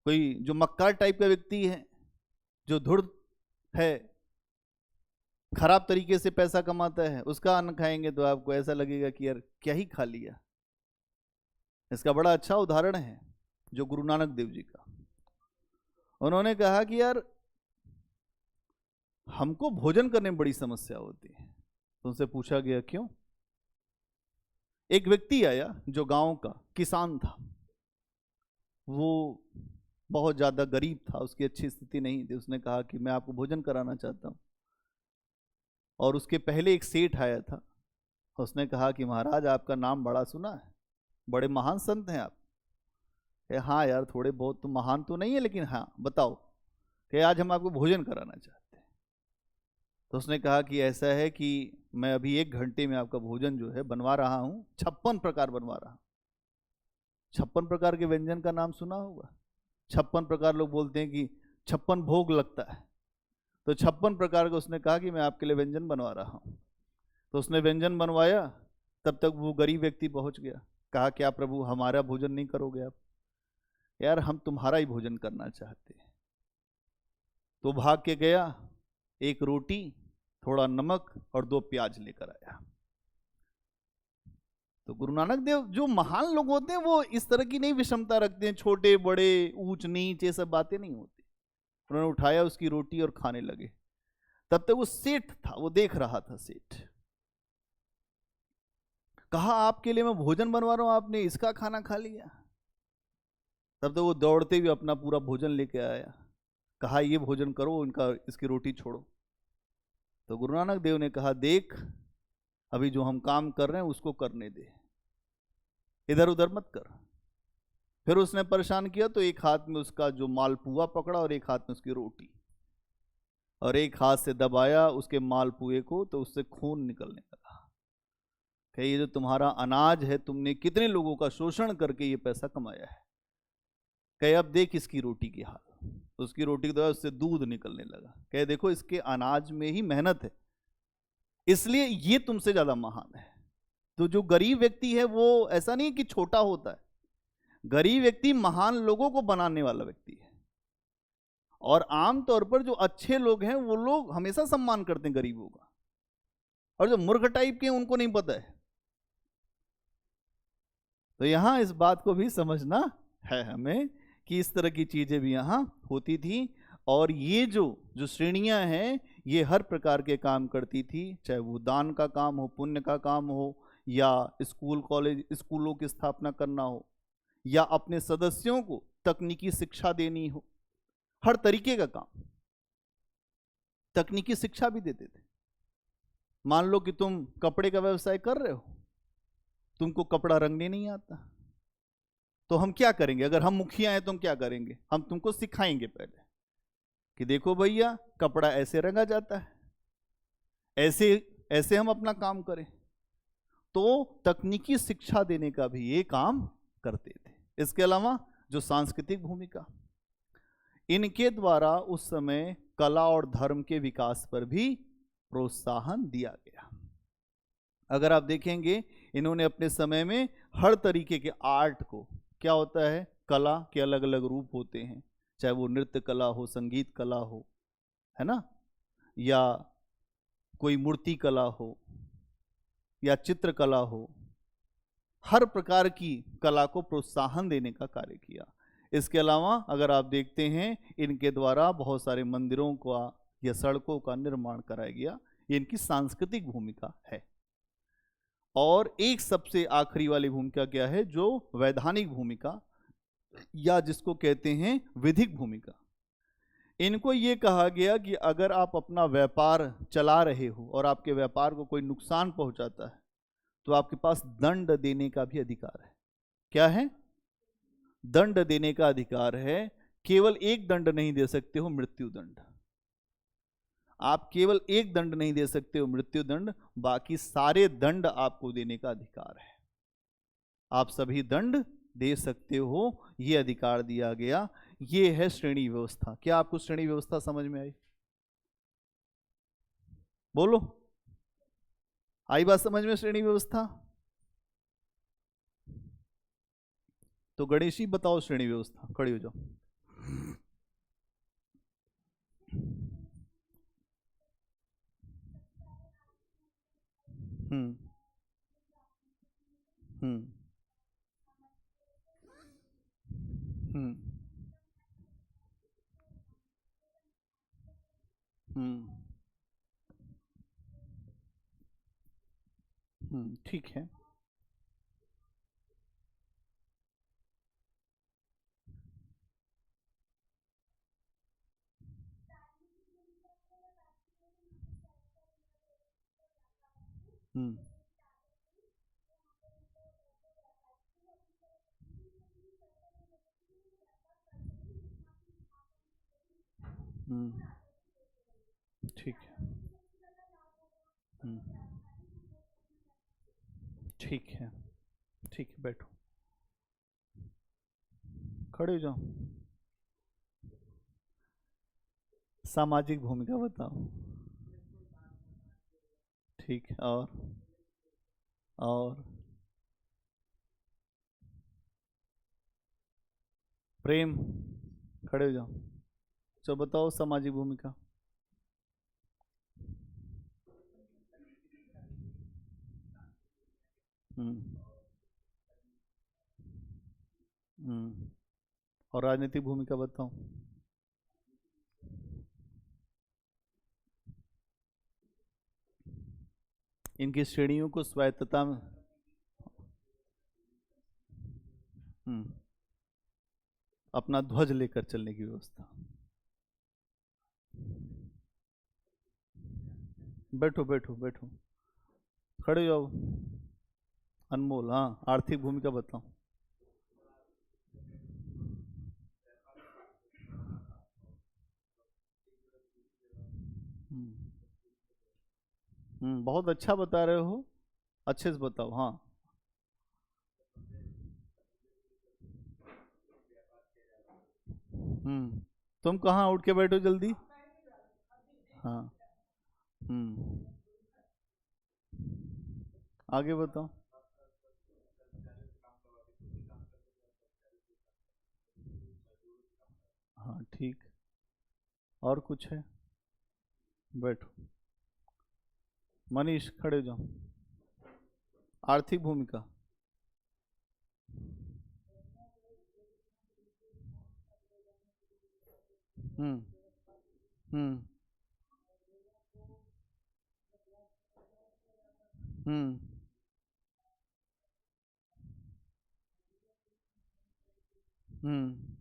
कोई जो मक्कार टाइप का व्यक्ति है, जो धूर्त है, खराब तरीके से पैसा कमाता है, उसका अन्न खाएंगे तो आपको ऐसा लगेगा कि यार क्या ही खा लिया। इसका बड़ा अच्छा उदाहरण है जो गुरु नानक देव जी का। उन्होंने कहा कि यार हमको भोजन करने में बड़ी समस्या होती है। तो उनसे पूछा गया क्यों? एक व्यक्ति आया जो गांव का किसान था, वो बहुत ज़्यादा गरीब था, उसकी अच्छी स्थिति नहीं थी। उसने कहा कि मैं आपको भोजन कराना चाहता हूँ। और उसके पहले एक सेठ आया था, उसने कहा कि महाराज आपका नाम बड़ा सुना है, बड़े महान संत हैं आप। हाँ यार थोड़े बहुत तो महान तो नहीं है, लेकिन हाँ बताओ कि आज हम आपको भोजन कराना चाहते हैं। तो उसने कहा कि ऐसा है कि मैं अभी 1 घंटे में आपका भोजन जो है बनवा रहा हूँ, 56 प्रकार बनवा रहा हूँ। 56 प्रकार के व्यंजन का नाम सुना होगा। 56 प्रकार लोग बोलते हैं कि 56 भोग लगता है, तो 56 प्रकार का उसने कहा कि मैं आपके लिए व्यंजन बनवा रहा हूँ। तो उसने व्यंजन बनवाया, तब तक वो गरीब व्यक्ति पहुंच गया। कहा क्या प्रभु हमारा भोजन नहीं करोगे आप? यार हम तुम्हारा ही भोजन करना चाहते हैं। तो भाग के गया, 1 रोटी, थोड़ा नमक और 2 प्याज लेकर आया। तो गुरु नानक देव, जो महान लोग होते हैं वो इस तरह की नहीं विषमता रखते हैं, छोटे बड़े ऊंच नीच ये सब बातें नहीं होती। उन्होंने उठाया उसकी रोटी और खाने लगे। तब तक वो सेठ था, वो देख रहा था। सेठ कहा आपके लिए मैं भोजन बनवा रहा हूं, आपने इसका खाना खा लिया। तब तक वो दौड़ते हुए अपना पूरा भोजन लेके आया। कहा ये भोजन करो, इनका इसकी रोटी छोड़ो। तो गुरु नानक देव ने कहा देख, अभी जो हम काम कर रहे हैं उसको करने दे, इधर उधर मत कर। फिर उसने परेशान किया तो एक हाथ में उसका जो मालपुआ पकड़ा और एक हाथ में उसकी रोटी, और एक हाथ से दबाया उसके मालपुए को, तो उससे खून निकलने लगा। कि ये जो तुम्हारा अनाज है, तुमने कितने लोगों का शोषण करके ये पैसा कमाया है। कहे अब देख इसकी रोटी की हाल। उसकी रोटी के द्वारा उससे दूध निकलने लगा। कहे देखो इसके अनाज में ही मेहनत है, इसलिए ये तुमसे ज्यादा महान है। तो जो गरीब व्यक्ति है वो ऐसा नहीं कि छोटा होता है, गरीब व्यक्ति महान लोगों को बनाने वाला व्यक्ति है। और आमतौर पर जो अच्छे लोग हैं वो लोग हमेशा सम्मान करते हैं गरीबों का, और जो मूर्ख टाइप के उनको नहीं पता है। तो यहां इस बात को भी समझना है हमें कि इस तरह की चीजें भी यहां होती थी। और ये जो श्रेणियां हैं ये हर प्रकार के काम करती थी, चाहे वो दान का काम हो, पुण्य का काम हो, या स्कूल कॉलेज स्कूलों की स्थापना करना हो, या अपने सदस्यों को तकनीकी शिक्षा देनी हो। हर तरीके का काम, तकनीकी शिक्षा भी देते थे। मान लो कि तुम कपड़े का व्यवसाय कर रहे हो, तुमको कपड़ा रंगने नहीं आता, तो हम क्या करेंगे? अगर हम मुखिया हैं तो हम क्या करेंगे? हम तुमको सिखाएंगे पहले कि देखो भैया कपड़ा ऐसे रंगा जाता है, ऐसे ऐसे हम अपना काम करें। तो तकनीकी शिक्षा देने का भी ये काम करते थे। इसके अलावा जो सांस्कृतिक भूमिका, इनके द्वारा उस समय कला और धर्म के विकास पर भी प्रोत्साहन दिया गया। अगर आप देखेंगे इन्होंने अपने समय में हर तरीके के आर्ट को, क्या होता है कला के अलग अलग रूप होते हैं, चाहे वो नृत्य कला हो, संगीत कला हो, है ना, या कोई मूर्ति कला हो, या चित्रकला हो, हर प्रकार की कला को प्रोत्साहन देने का कार्य किया। इसके अलावा अगर आप देखते हैं इनके द्वारा बहुत सारे मंदिरों का या सड़कों का निर्माण कराया गया। ये इनकी सांस्कृतिक भूमिका है। और एक सबसे आखिरी वाली भूमिका क्या है, जो वैधानिक भूमिका, या जिसको कहते हैं विधिक भूमिका। इनको ये कहा गया कि अगर आप अपना व्यापार चला रहे हो और आपके व्यापार को कोई नुकसान पहुंचाता है तो आपके पास दंड देने का भी अधिकार है। क्या है? दंड देने का अधिकार है। केवल एक दंड नहीं दे सकते हो, मृत्यु दंड। आप केवल एक दंड नहीं दे सकते हो, मृत्यु दंड, बाकी सारे दंड आपको देने का अधिकार है। आप सभी दंड दे सकते हो, यह अधिकार दिया गया। यह है श्रेणी व्यवस्था। क्या आपको श्रेणी व्यवस्था समझ में आई? बोलो, आई बात समझ में? श्रेणी व्यवस्था तो गणेश जी बताओ, श्रेणी व्यवस्था, खड़ी हो जाओ। हम्म हम्म हम्म हम्म ठीक है। हम्म हम्म ठीक है। ठीक है। ठीक है, बैठो, खड़े हो जाओ। सामाजिक भूमिका बताओ। ठीक है, और प्रेम, खड़े हो जाओ। चलो बताओ सामाजिक भूमिका। हम्म हम्म और राजनीतिक भूमिका बताओ। इनकी श्रेणियों को स्वायत्तता में। हम्म अपना ध्वज लेकर चलने की व्यवस्था। बैठो बैठो बैठो, खड़े हो जाओ। अनमोल, हाँ, आर्थिक भूमिका बताओ। हम्म बहुत अच्छा बता रहे हो, अच्छे से बताओ। हाँ। तुम कहाँ उठ के बैठो जल्दी। हाँ। हम्म आगे बताओ। हाँ, ठीक। और कुछ है? बैठो। मनीष, खड़े हो जाओ। आर्थिक भूमिका। हम्म हम्म हम्म हम्म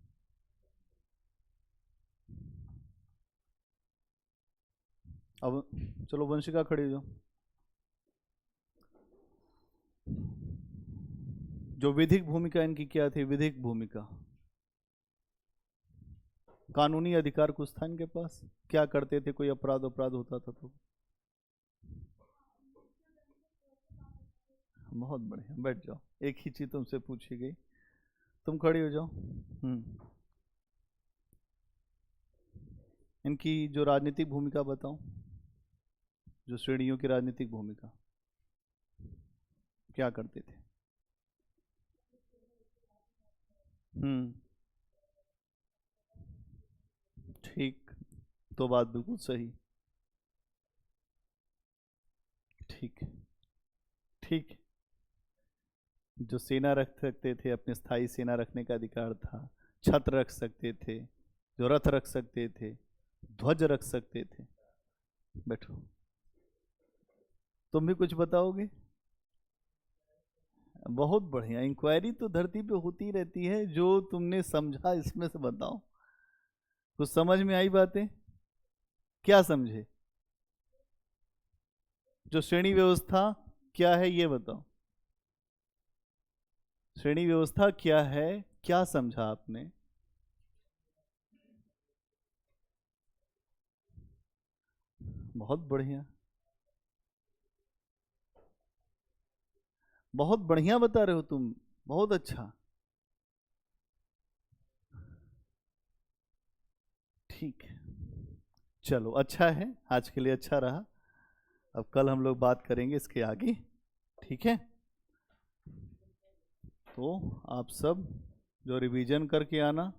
अब चलो वंशिका, खड़ी हो जाओ। जो विधिक भूमिका इनकी क्या थी? विधिक भूमिका, कानूनी अधिकार कुछ था इनके पास? क्या करते थे? कोई अपराध अपराध होता था तो? बहुत बढ़िया, बैठ जाओ। एक ही चीज तुमसे पूछी गई, तुम खड़ी हो जाओ। इनकी जो राजनीतिक भूमिका बताओ, जो श्रेणियों की राजनीतिक भूमिका, क्या करते थे? हम्म ठीक, तो बात बिल्कुल सही। ठीक। ठीक। जो सेना रख सकते थे, अपने स्थायी सेना रखने का अधिकार था। छत्र रख सकते थे, जो रथ रख सकते थे, ध्वज रख सकते थे। बैठो। तुम भी कुछ बताओगे? बहुत बढ़िया। इंक्वायरी तो धरती पे होती रहती है, जो तुमने समझा इसमें से बताओ। कुछ समझ में आई बातें? क्या समझे? जो श्रेणी व्यवस्था क्या है ये बताओ। श्रेणी व्यवस्था क्या है, क्या समझा आपने? बहुत बढ़िया, बहुत बढ़िया बता रहे हो तुम, बहुत अच्छा। ठीक है, चलो अच्छा है, आज के लिए अच्छा रहा। अब कल हम लोग बात करेंगे इसके आगे। ठीक है, तो आप सब जो रिवीजन करके आना,